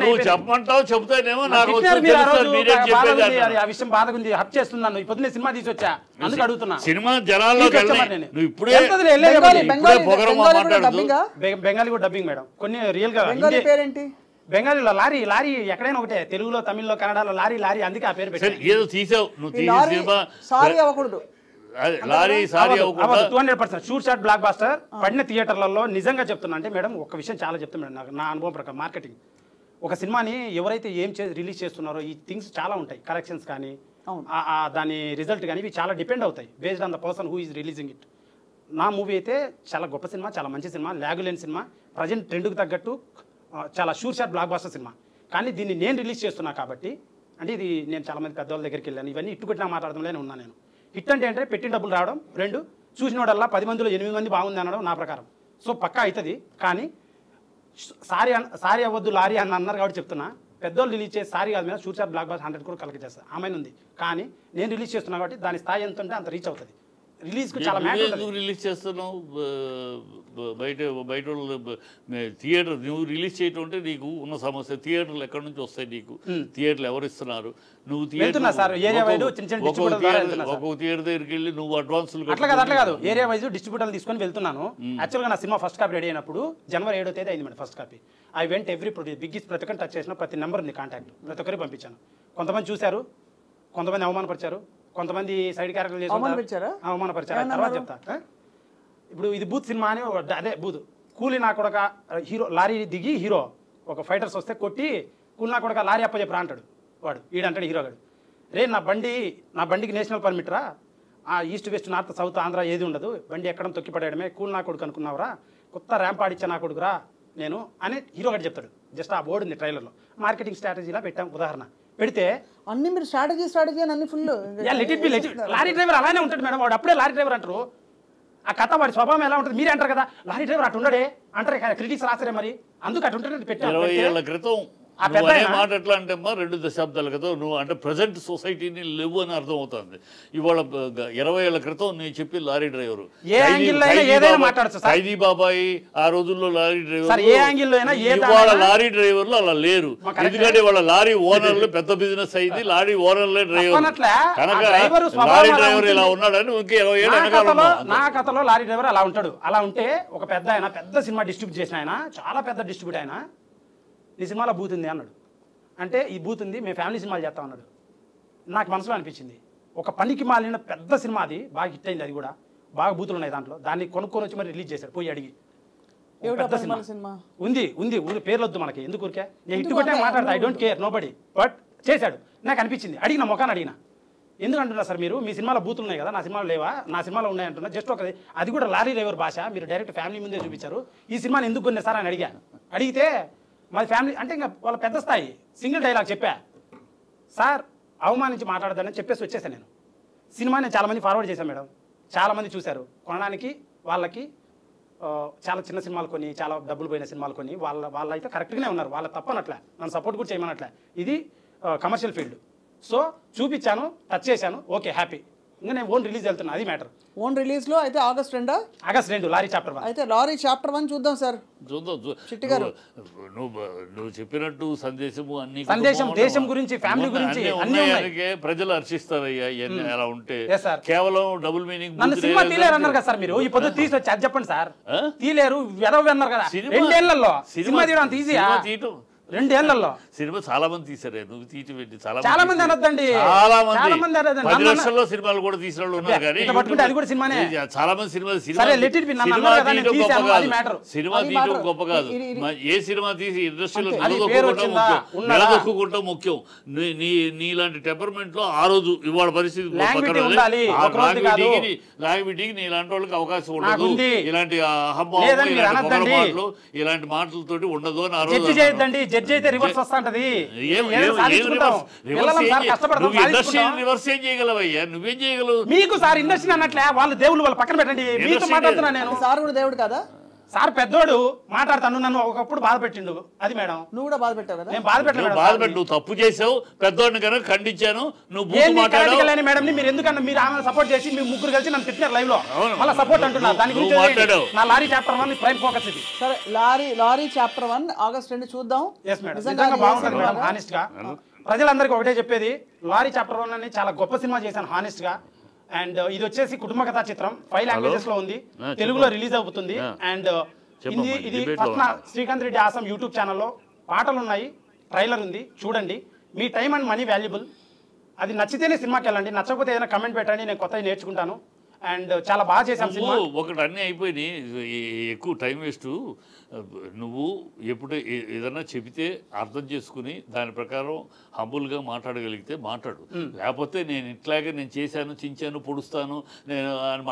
నువ్వు చెప్పమంటావు, చెప్తానేమో నాకు ఆ విషయం బాధకుంది, హప్ చేస్తున్నాను. ఈ పొద్దున్నే సినిమా తీసి వచ్చా, అందుకు అడుగుతున్నా. సినిమా జనాల్లోకి నువ్వు ఇప్పుడే బెంగాలీ కూడా డబ్బింగ్ మేడం, కొన్ని రియల్ గా. బెంగాలీలో లారీ లారీ ఎక్కడైనా ఒకటే, తెలుగులో తమిళ్లో కన్నడలో లారీ లారీ, అందుకే ఆ పేరు పెట్టారు. ఏదో తీసావు నువ్వు, 200% షూట్ షాట్ బ్లాక్ బాస్టర్ పడిన థియేటర్లలో. నిజంగా చెప్తున్నా అంటే మేడం ఒక విషయం చాలా చెప్తాను మేడం, నాకు నా అనుభవం ప్రకారం. మార్కెటింగ్ ఒక సినిమాని ఎవరైతే రిలీజ్ చేస్తున్నారో ఈ థింగ్స్ చాలా ఉంటాయి. కరెక్షన్స్ కానీ దాని రిజల్ట్ కానీ ఇవి చాలా డిపెండ్ అవుతాయి based on the person who is releasing it. నా మూవీ అయితే చాలా గొప్ప సినిమా, చాలా మంచి సినిమా, ల్యాగులేని సినిమా, ప్రజెంట్ ట్రెండ్కి తగ్గట్టు చాలా sure shot blockbuster cinema. కానీ దీన్ని నేను రిలీజ్ చేస్తున్నా కాబట్టి, అంటే ఇది నేను చాలామంది పెద్దవాళ్ళ దగ్గరికి వెళ్ళాను, ఇవన్నీ ఇట్టుకొట్టినా మాట్లాడడంలోనే ఉన్నా నేను. హిట్ అంటే పెట్టిన డబ్బులు రావడం, 2 చూసినోడల్లా 10 మందిలో 8 మంది బాగుంది అనడం నా ప్రకారం. సో పక్కా అవుతుంది. కానీ సారీ అవ్వద్దు లారీ అని అన్నారు కాబట్టి చెప్తున్నా. పెద్దోళ్ళు రిలీజ్ చేసి సారీ కాదు మీద షూర్ షాట్ బ్లాక్ బాస్టర్ 100 కూడా కలెక్ట్ చేస్తారు, ఆమె ఉంది. కానీ నేను రిలీజ్ చేస్తున్నా కాబట్టి దాని స్థాయి ఎంత ఉంటే అంత రీచ్ అవుతుంది. రిలీజ్కి చాలా మ్యాటర్ ఉంటుంది. నువ్వు రిలీజ్ చేస్తున్నావు బయట వాళ్ళు థియేటర్ నువ్వు రిలీజ్ చేయటం అంటే నీకు ఉన్న సమస్య. థియేటర్లు ఎక్కడి నుంచి వస్తాయి నీకు? థియేటర్లు ఎవరు ఇస్తున్నారు? నువ్వు వెళ్తున్నా సార్ ఏరియా వైజ్ చిన్న చిన్న డిస్ట్రిబ్యూటర్ ద్వారా వెళ్తున్నా సార్. ఒక్కొక్క థియేటర్ దగ్గరికి వెళ్ళి నువ్వు అడ్వాన్సులు అట్లా కాదు ఏరియా వైజ్ డిస్ట్రిబ్యూటర్లు తీసుకొని వెళ్తున్నాను. యాక్చువల్గా నా సినిమా ఫస్ట్ కాపీ రెడీ అయినప్పుడు జనవరి 7వ తేదీ అయింది madam first copy. I went every biggest ప్రతి ఒక్కరిని టచ్ చేసిన ప్రతి నెంబర్ ఉంది కాంటాక్ట్, ప్రతి ఒక్కరికి పంపించాను. కొంతమంది చూశారు, కొంతమంది అవమానపరిచారు, కొంతమంది సైడ్ క్యారెక్టర్లు చేసి అవమానపరిచారు. తర్వాత చెప్తా. ఇప్పుడు ఇది బూత్ సినిమా అని అదే బూత్ కూలి నా కొడక హీరో లారీ దిగి హీరో ఒక ఫైటర్స్ వస్తే కొట్టి కూలి నా కొడక లారీ అప్పచెప్పరా అంటాడు వాడు. ఈడంటాడు హీరోగాడు, రే నా బండికి నేషనల్ పర్మిట్ రా, east west north south Andhra ఏది ఉండదు, బండి ఎక్కడం తొక్కిపడేయడమే, కూలి నా కొడుకు అనుకున్నావురా, కొత్త ర్యాంప్ ఆడిచ్చా నా కొడుకురా నేను అని హీరోగాడు చెప్తాడు. జస్ట్ ఆ బోర్డు ఉంది ట్రైలర్లో. మార్కెటింగ్ స్ట్రాటజీలా పెట్టాం ఉదాహరణ పెడితే అన్ని మీరు స్ట్రాటజీ అని అన్ని ఫుల్ లారీ డ్రైవర్ అలానే ఉంటాడు మేడం. వాడు అప్పుడే లారీ డ్రైవర్ అంటారు. ఆ కథ వాడి స్వభావం ఎలా ఉంటుంది మీరే అంటారు కదా, లారీ డ్రైవర్ అటు ఉండడే అంటారు కదా, క్రిటిక్స్ రాసరే మరి అందుకు అటు ఉంటుంది. 20 ఏళ్ల క్రితం మాట ఎట్లా అంటే అమ్మా 2 దశాబ్దాల క్రితం నువ్వు అంటే ప్రజెంట్ సొసైటీని లేవు అని అర్థం అవుతుంది. ఇవాళ 20 ఏళ్ల క్రితం నేను చెప్పి లారీ డ్రైవర్ ఖైదీ బాబాయి ఆ రోజుల్లో లారీ డ్రైవర్, ఇవాళ లారీ డ్రైవర్లు అలా లేరు. ఎందుకంటే వాళ్ళ లారీ ఓనర్లు పెద్ద బిజినెస్ అయింది, లారీ ఓనర్లే డ్రైవర్ కనుక లారీ డ్రైవర్ ఇలా ఉన్నాడని ఇంకే 20 ఏళ్ళు నా కథలో లారీ డ్రైవర్ అలా ఉంటాడు. అలా ఉంటే ఒక పెద్ద సినిమా డిస్ట్రిబ్యూట్ చేసిన ఆయన, చాలా పెద్ద డిస్ట్రిబ్యూట్ ఆయన, నీ సినిమాలో బూత్ ఉంది అన్నాడు. అంటే ఈ బూత్ ఉంది మేము ఫ్యామిలీ సినిమాలు చేస్తాం అన్నాడు. నాకు మనసులో అనిపించింది ఒక పనికి మాలిన పెద్ద సినిమా, అది బాగా హిట్ అయింది, అది కూడా బాగా బూతులు ఉన్నాయి దాంట్లో, దాన్ని కొనుక్కొని వచ్చి మరి రిలీజ్ చేశాడు పోయి అడిగి. పెద్ద సినిమా ఉంది పేర్లొద్దు మనకి ఎందుకు ఊరికే, నేను ఇటు కొట్టే మాట్లాడతా, I don't care nobody, but చేశాడు. నాకు అనిపించింది, అడిగిన మొఖాన్ని అడిగిన, ఎందుకంటున్నా సార్ మీరు మీ సినిమాలో బూతులు ఉన్నాయి కదా, నా సినిమాలో లేవా, నా సినిమాలో ఉన్నాయంటున్నా, జస్ట్ ఒక అది కూడా లారీ డ్రైవర్ భాష మీరు డైరెక్ట్ ఫ్యామిలీ ముందే చూపించారు, ఈ సినిమాని ఎందుకు కొన్నా సార్ అని అడిగాను. అడిగితే మాది ఫ్యామిలీ అంటే ఇంకా వాళ్ళ పెద్ద స్థాయి సింగిల్ డైలాగ్ చెప్పా, సార్ అవమానించి మాట్లాడదని చెప్పేసి వచ్చేసాను నేను. సినిమా నేను చాలామంది ఫార్వర్డ్ చేశాను మేడం, చాలామంది చూశారు, కొనడానికి వాళ్ళకి చాలా చిన్న సినిమాలు కొని చాలా డబ్బులు పోయిన సినిమాలు కొని వాళ్ళైతే కరెక్ట్గానే ఉన్నారు, వాళ్ళ తప్పనట్లే, నన్ను సపోర్ట్ కూడా చేయమనట్లే. ఇది కమర్షియల్ ఫీల్డ్. సో చూపించాను, టచ్ చేశాను, ఓకే హ్యాపీ. ఇంకా నేను ఓన్ రిలీజ్ వెళ్తున్నా, అది మ్యాటర్. ఓన్ రిలీజ్లో అయితే ఆగస్ట్ 2 లారీ చాప్టర్ 1. అయితే లారీ చాప్టర్ 1 చూద్దాం సార్. చిట్టి గారు నువ్వు చెప్పినట్టు సందేశం దేశం గురించి ఫ్యామిలీ గురించి ప్రజలు హర్షిస్తారయ్యా ఇవన్నీ అలా ఉంటే. కేవలం డబుల్ మీనింగ్ నన్ను సినిమా తీలేరు అన్నారు కదా సార్ మీరు, ఈ పొద్దు తీసి వచ్చి అది చెప్పండి సార్. తీలేరు వెదవి అన్నారు కదా, 2 ఏళ్లలో సినిమా తీయడం అంత ఈజీయా? 2 ఏళ్లలో సినిమా చాలా మంది తీసారే, నువ్వు తీసి పెట్టి చాలా మంది అనొద్దండి, చాలా మంది 10 లక్షల్లో సినిమాలు కూడా తీసిన వాళ్ళు ఉన్నారు. కానీ అది కూడా సినిమానే, చాలా మంది సినిమా తీయడం గొప్ప కాదు, ఏ సినిమా తీసి ఇండస్ట్రీలో నిలదొక్కుంటాం ముఖ్యం. నీలాంటి టెంపర్మెంట్ లో ఆ రోజు ఇవాళ పరిస్థితి లాంగ్వేజ్కి నీలాంటి వాళ్ళకి అవకాశం ఉండదు, ఇలాంటి అహంభావాలు ఇలాంటి మాటలతోటి ఉండదు అని ఆ రోజు జడ్జి అయితే రివర్స్ వస్తా ఉంటది. రివర్స్ ఏం చేయగలవయ్యా, నువ్వేం చేయగలవు? మీకు సార్ ఇండస్ట్రీ అన్నట్లే వాళ్ళు దేవుళ్ళు వాళ్ళ పక్కన పెట్టండి, మీతో మాట్లాడుతున్నా నేను. సార్ కూడా దేవుడు కదా సార్, పెద్దోడు మాట్లాడతాను, నన్ను ఒకప్పుడు బాధ పెట్టిండు, అది మేడం. నువ్వు కూడా బాధ పెట్టావు కదా? నేను బాధ పెట్టలేదు, నువ్వు తప్పు చేసావు, పెద్దోడిని కనుక ఖండించాను, నువ్వు మేడం మీరు ఎందుకన్నా మీరు ఆమె సపోర్ట్ చేసి మీ ముగ్గురు కలిసి నన్ను తిట్టినారు లైవ్ లో, మళ్ళీ సపోర్ట్ అంటున్నా. దాని గురించి నా లారీ చాప్టర్ 1 ప్రైమ్ ఫోకస్ ఇది. సరే లారీ చాప్టర్ 1 ఆగస్ట్ 2 చూద్దాం. నిజంగా బాగుంటుంది మేడం, హానెస్ట్ గా. ప్రజలందరికీ ఒకటే చెప్పేది, లారీ చాప్టర్ 1 అని చాలా గొప్ప సినిమా చేశాను హానెస్ట్ గా. అండ్ ఇది వచ్చేసి కుటుంబ కథా చిత్రం, 5 లాంగ్వేజెస్ లో ఉంది, తెలుగులో రిలీజ్ అవుతుంది. అండ్ ఇది first Srikanth Reddy awesome YouTube ఛానల్లో పాటలు ఉన్నాయి, ట్రైలర్ ఉంది, చూడండి. మీ టైం అండ్ మనీ వాల్యుబుల్, అది నచ్చితేనే సినిమాకి వెళ్ళండి, నచ్చకపోతే ఏదైనా కమెంట్ పెట్టండి, నేను కొత్తగా నేర్చుకుంటాను. అండ్ చాలా బాగా చేశాం సినిమా. ఒకటి అన్నీ అయిపోయినాయి, ఎక్కువ టైం వేస్ట్. నువ్వు ఎప్పుడు ఏదన్నా చెబితే అర్థం చేసుకుని దాని ప్రకారం హంబుల్గా మాట్లాడగలిగితే మాట్లాడు, లేకపోతే నేను ఇట్లాగే నేను చేశాను, చించాను, పొడుస్తాను నేను అని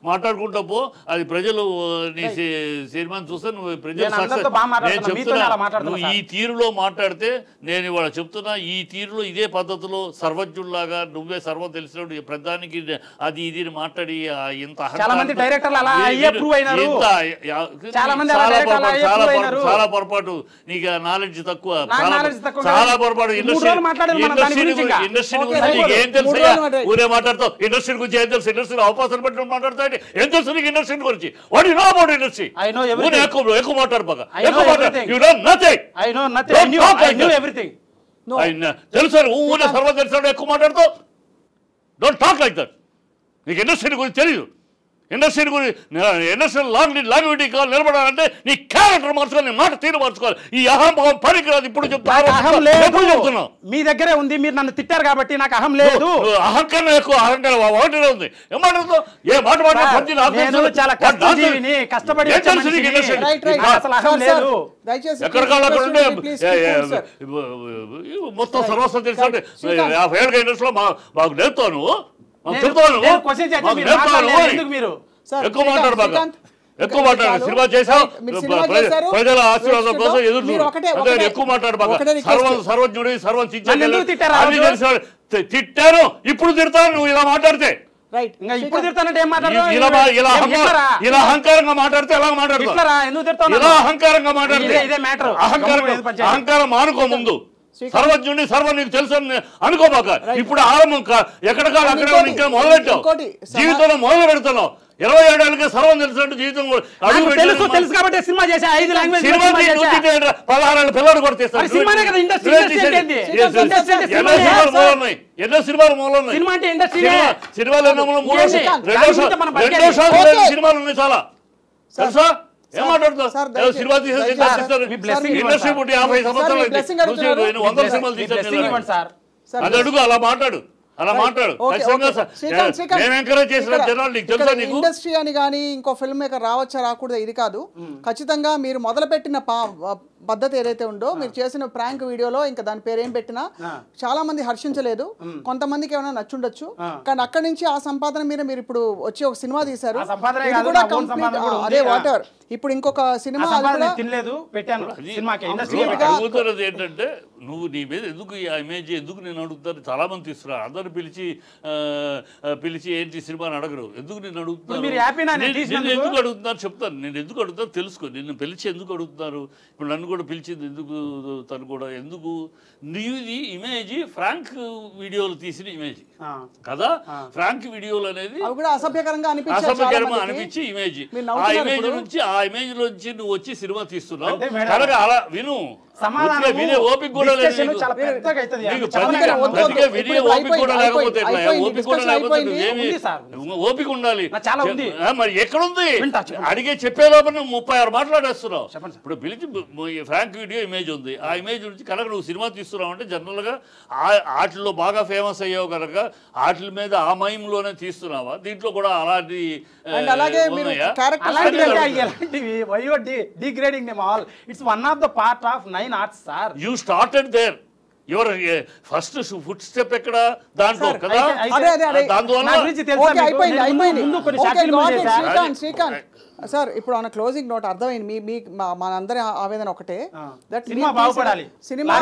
మాట్లాడుకుంటా పో. అది ప్రజలు నీ సినిమాని చూస్తే నువ్వు ప్రజలు నేను చెప్తున్నా, నువ్వు ఈ తీరులో మాట్లాడితే నేను ఇవాళ చెప్తున్నా, ఈ తీరులో ఇదే పద్ధతిలో సర్వజ్ఞుల్లాగా నువ్వే సర్వం తెలిసిన మాట్లాడు ప్రధానికి అది ఇది మాట్లాడి ఇంత చాలా మంది డైరెక్టర్లు అలా అయ్యే ప్రూవ్ అయినారు. చాలా మంది అలా డైరెక్టర్లు అలా అయ్యే ప్రూవ్ అయినారు. చాలా పొరపాటు, నీకు నాలెడ్జ్ తక్కువ, తక్కువ చాలా పొరపాటు. ఇండస్ట్రీ గురించి ఏం తెలుసు? ఊరే మాట్లాడతావు. ఇండస్ట్రీ గురించి ఏం తెలుసు? ఇండస్ట్రీలో అవకాశాలు బట్టి మాట్లాడతావు. ఏం తెలుసు నీకు ఇండస్ట్రీ గురించి? What you know about industry? ఎక్కువ మాట్లాడు బాగా, ఎక్కువ మాట్లాడు. You don't nothing. I know nothing. I knew everything. తెలుసు ఊరే సర్వం తెలుసు, ఎక్కువ మాట్లాడుతావు. Don't talk like that. నీకు ఇండస్ట్రీ గురించి తెలియదు. ఇండస్ట్రీ గురించి ఇండస్ట్రీ లాంగ్విటీ కావాలి నిలబడాలంటే నీ క్యారెక్టర్ మార్చుకోవాలి, నీ మాట తీరు మార్చుకోవాలి. ఈ అహంభావం పనికిరాదు. ఇప్పుడు చెప్తున్నావు. మీ దగ్గరే ఉంది, మీరు నన్ను తిట్టారు కాబట్టి నాకు అహం లేదు. అహంకారం ఎక్కువ, అహంకారం ఒకటినే ఉంది. ఏం మాట్లాడుతావు? ఏ మాట చాలా కష్టజీవిని, కష్టపడి ఎక్కడ కావాలి ఉంటే మొత్తం సర్వస్వం తెలుసు. 50 ఏళ్ళ ఇండస్ట్రీలో మాకు నేర్పుతావు నువ్వు. ఎక్కువ మాట్లాడు బాగా, ఎక్కువ మాట్లాడు. సినిమా చేసావు, ప్రజల ఆశీర్వాదం కోసం ఎదురు. ఎక్కువ మాట్లాడు బాగా. సర్వజ్ఞుడి, సర్వం తిట్టాను, ఇప్పుడు తిడతాను నువ్వు ఇలా మాట్లాడితే. ఇలా అహంకారంగా మాట్లాడితే ఎలా మాట్లాడతావు? ఇలా అహంకారంగా మాట్లాడితే అహంకారం మానుకో. ముందు సర్వజ్ఞుడిని, సర్వం నీకు తెలుసు అనుకోబాక. ఇప్పుడు ఆరంభం ఎక్కడ కాదు అక్కడ ఇంకా మొదలెట్టావు. జీవితంలో మొదలు పెడుతున్నావు. 27 ఏళ్ళకి సర్వం తెలిసినట్టు జీవితం తెలుసు కాబట్టి సినిమా చేసా. 5 లాంగ్వేజ్ 16 ఏళ్ళ పిల్లలు కూడా తీస్తారు. ఎన్నో సినిమాలు మూలం సినిమాలు సినిమాలు ఉన్నాయి చాలా తెలుసా? ఏం మాట్లాడుతావు? సినిమా తీసేస్తారు. ఇండస్ట్రీ పుట్టి 50 సంవత్సరాలు 100 సినిమాలు తీసారు. అది అడుగు, అలా మాట్లాడు, అలా మాట్లాడు. ఇండస్ట్రీ అని కానీ ఇంకో ఫిల్మ్ మేకర్ రావచ్చా రాకూడదా ఇది కాదు. ఖచ్చితంగా మీరు మొదలుపెట్టిన పద్ధతి ఏదైతే ఉందో, మీరు చేసిన ప్రాంక్ వీడియోలో ఇంకా దాని పేరు ఏం పెట్టినా చాలా మంది హర్షించలేదు. కొంతమందికి ఏమైనా నచ్చుండొచ్చు, కానీ అక్కడి నుంచి ఆ సంపాదన మీద మీరు ఇప్పుడు వచ్చి ఒక సినిమా తీశారు. అదే వాటర్ ఇప్పుడు ఇంకొక సినిమా ఏంటంటే నువ్వు నీ మీద ఎందుకు ఈ ఇమేజ్ ఎందుకు నేను అడుగుతాను? చాలా మంది తీస్తున్నారు. అందరు పిలిచి ఏంటి సినిమా అని అడగరు. ఎందుకు నేను అడుగుతున్నాను? నేను ఎందుకు అడుగుతున్నారు చెప్తాను. నేను ఎందుకు అడుగుతాను తెలుసుకో. నిన్ను పిలిచి ఎందుకు అడుగుతున్నారు? ఇప్పుడు నన్ను కూడా పిలిచింది ఎందుకు? తను కూడా ఎందుకు? నీది ఇమేజ్ ఫ్రాంక్ వీడియోలు తీసిన ఇమేజ్ కదా. ఫ్రాంక్ వీడియోలు అనేది అసభ్యకరంగా అనిపించి ఇమేజ్, ఆ ఇమేజ్ నుంచి ఆ ఇమేజ్ నుంచి నువ్వు వచ్చి సినిమా తీస్తున్నావు. కనుక అలా విను. వినే ఓపిక కూడా లేదు. వినే ఓపిక కూడా లేకపోతే ఓపిక కూడా లేకపోతే నువ్వేమి ఓపిక ఉండాలి. మరి ఎక్కడుంది అడిగే చెప్పే లోపల నువ్వు 36 మాట్లాడేస్తున్నావు. ఇప్పుడు పిలిచి ఫ్రాంక్ వీడియో ఇమేజ్ ఉంది, ఆ ఇమేజ్ నుంచి కనుక నువ్వు సినిమా తీస్తున్నావు అంటే జనరల్ గా వాటిలో బాగా ఫేమస్ అయ్యావు కనుక వాటి మీద ఆ మైంలోనే తీస్తున్నావా? దీంట్లో కూడా అలాంటి You started there. Your first footstep ఎక్కడ దాంట్లో కదా. శ్రీకాంత్ సార్, ఇప్పుడు మన క్లోజింగ్ నోట్ అర్థమైంది. మీ మనందరి ఆవేదన ఒకటే, సినిమా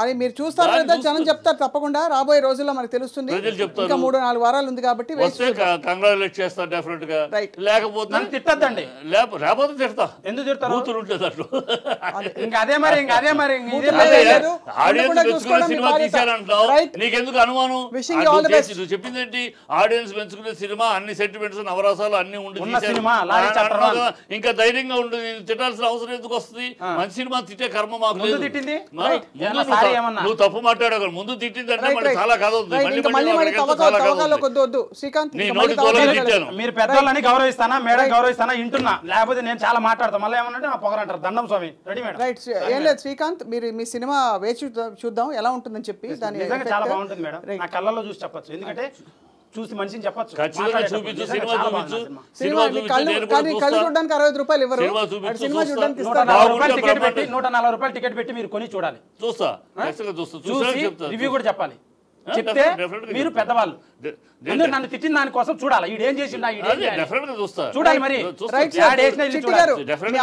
అది మీరు చూస్తారు లేదా జనం చెప్తారు తప్పకుండా. రాబోయే రోజుల్లో మనకు తెలుస్తుంది. ఇంకా 3-4 వారాలు ఉంది కాబట్టి కంగ్రాచులేట్ చేస్తారు డెఫినెట్ గా. లేకపోతే తిట్టద్దండి, లేకపోతే తిడతా. ఎందుకు తిడతారు? కూతురు ఉంటుంది అట్లు. సినిమా తీశారంటావు, నీకెందుకు అనుమానం? నువ్వు చెప్పిందేంటి? ఆడియన్స్ పెంచుకునే సినిమా, అన్ని సెంటిమెంట్స్ నవరసాలు అన్ని ఉండి ఇంకా ధైర్యంగా ఉండి తిట్టాల్సిన అవసరం ఎందుకు వస్తుంది? మంచి సినిమా తిట్టే కర్మ మాకు లేదు. నువ్వు తప్పు మాట్లాడావు. ముందు తిట్టిందంటే మళ్ళీ చాలా కథ ఉంది. మీరు పెద్దవాళ్ళని గౌరవిస్తానా, మేడం గౌరవిస్తానా ఇంటున్నా, లేకపోతే నేను చాలా మాట్లాడతాను. మళ్ళీ ఏమన్నా నా పొగరంటారు. దండం స్వామి. Ready madam. రైట్. ఏం లేదు శ్రీకాంత్, మీరు మీ సినిమా వేచి చూద్దాం ఎలా ఉంటుందని చెప్పి. దాని చాలా బాగుంటుంది మేడం. నా కళ్ళల్లో చూసి చెప్పచ్చు, ఎందుకంటే చూసి మనిషిని చెప్పచ్చు. కళ్ళు చూడడానికి 60 రూపాయలు ఇవ్వరు. సినిమా చూడడానికి 140 రూపాయలు టికెట్ పెట్టి మీరు కొని చూడాలి. రివ్యూ కూడా చెప్పాలి. చెప్తే మీరు పెద్దవాళ్ళు నన్ను తిట్టిన దానికోసం చూడాలి. ఈడేం చేసిండా చూడాలి. మరి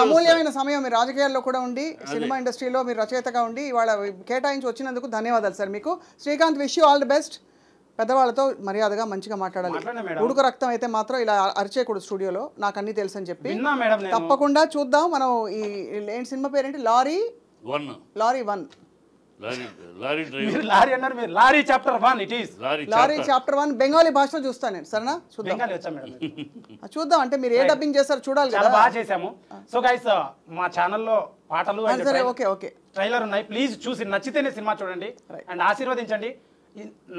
అమూల్యమైన సమయం మీరు రాజకీయాల్లో కూడా ఉండి, సినిమా ఇండస్ట్రీలో మీరు రచయితగా ఉండి ఇవాళ కేటాయించి వచ్చినందుకు ధన్యవాదాలు సార్ మీకు. Srikanth, wish you all the best. పెద్దవాళ్ళతో మర్యాదగా మంచిగా మాట్లాడాలి. మాట్లాడినా మేడం. ఉడుకు రక్తం అయితే మాత్రం ఇలా అరిచేయకూడదు స్టూడియోలో, నాకు అన్ని తెలుసు అని చెప్పి. విన్నా మేడం నేను. తప్పకుండా చూద్దాం మనం. ఈ ఏంటి సినిమా పేరేంటి? Lorry 1 lorry driver. మీరు లారీ అన్నారు, మీరు lorry chapter 1 it is. Lorry chapter 1 Bengali భాషలో చూస్తాను నేను. సరేనా? చూద్దాం. బెంగాలీ వచ్చా మేడం? చూద్దాం. అంటే మీరు ఏ డబ్బింగ్ చేస్తారో చూడాలి చాలా కదా. బాగా చేసాము. సో గైస్ మా ఛానల్లో పాటలు and సరే, ఓకే ట్రైలర్ ఉన్నాయి. ప్లీజ్ చూసి నచ్చితేనే సినిమా చూడండి అండ్ ఆశీర్వదించండి.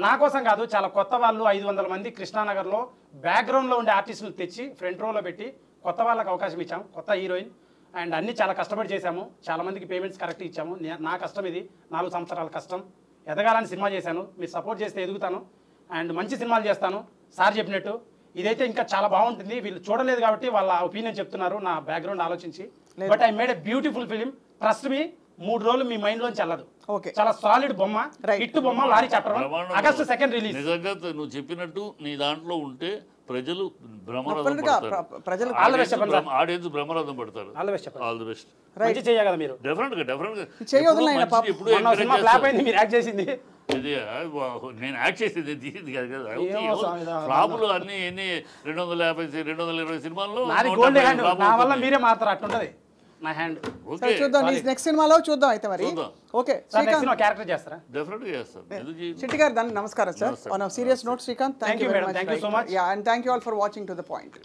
నా కోసం కాదు, చాలా కొత్త వాళ్ళు 500 మంది కృష్ణానగర్లో బ్యాక్గ్రౌండ్లో ఉండే ఆర్టిస్టులు తెచ్చి ఫ్రంట్ రోలో పెట్టి కొత్త వాళ్ళకి అవకాశం ఇచ్చాము. కొత్త హీరోయిన్ అండ్ అన్ని చాలా కష్టపడి చేశాము. చాలా మందికి పేమెంట్స్ కరెక్ట్ ఇచ్చాము. నా కష్టం ఇది, 4 సంవత్సరాల కష్టం. ఎదగాలని సినిమా చేశాను. మీరు సపోర్ట్ చేస్తే ఎదుగుతాను అండ్ మంచి సినిమాలు చేస్తాను. సార్ చెప్పినట్టు ఇదైతే ఇంకా చాలా బాగుంటుంది. వీళ్ళు చూడలేదు కాబట్టి వాళ్ళ ఒపీనియన్ చెప్తున్నారు నా బ్యాక్గ్రౌండ్ ఆలోచించి. But I made a beautiful film. Trust me, 3 రోజులు మీ మైండ్ లోంచి వెళ్ళదు. చాలా సాలిడ్ బొమ్మ, హిట్ బొమ్మ. Lorry chapter 1 August 2 release. నిజంగా నువ్వు చెప్పినట్టు నీ దాంట్లో ఉంటే ప్రజలు బ్రహ్మరథం ప్రజలు ఆడియన్స్ బ్రహ్మరథం పడతారు. All the best. మంచి చేయాలి కదా మీరు. డెఫినెట్ గా ఎప్పుడు సినిమా ఫ్లాప్ అయింది, మీరు యాక్ట్ చేసింది. ఇది నేను యాక్ట్ చేసేది ఇది కాదు కదా. ఫ్లాపులు అన్ని 250 220 సినిమాల్లో గోల్డ్ హ్యాండ్. నా వల్ల మీరే మాత్రం అట్లుంటది నా హ్యాండ్. చూద్దాం నెక్స్ట్ సినిమాలో చూద్దాం అయితే మరి. ఓకే శ్రీకాంత్ క్యారెక్టర్ చేస్తారా? డెఫినెట్ గా చేస్తాను. శెట్టి గారు నమస్కారం sir. On a serious note Srikanth, thank you very much. Thank you so much. Yeah, and thank you all for watching To The Point.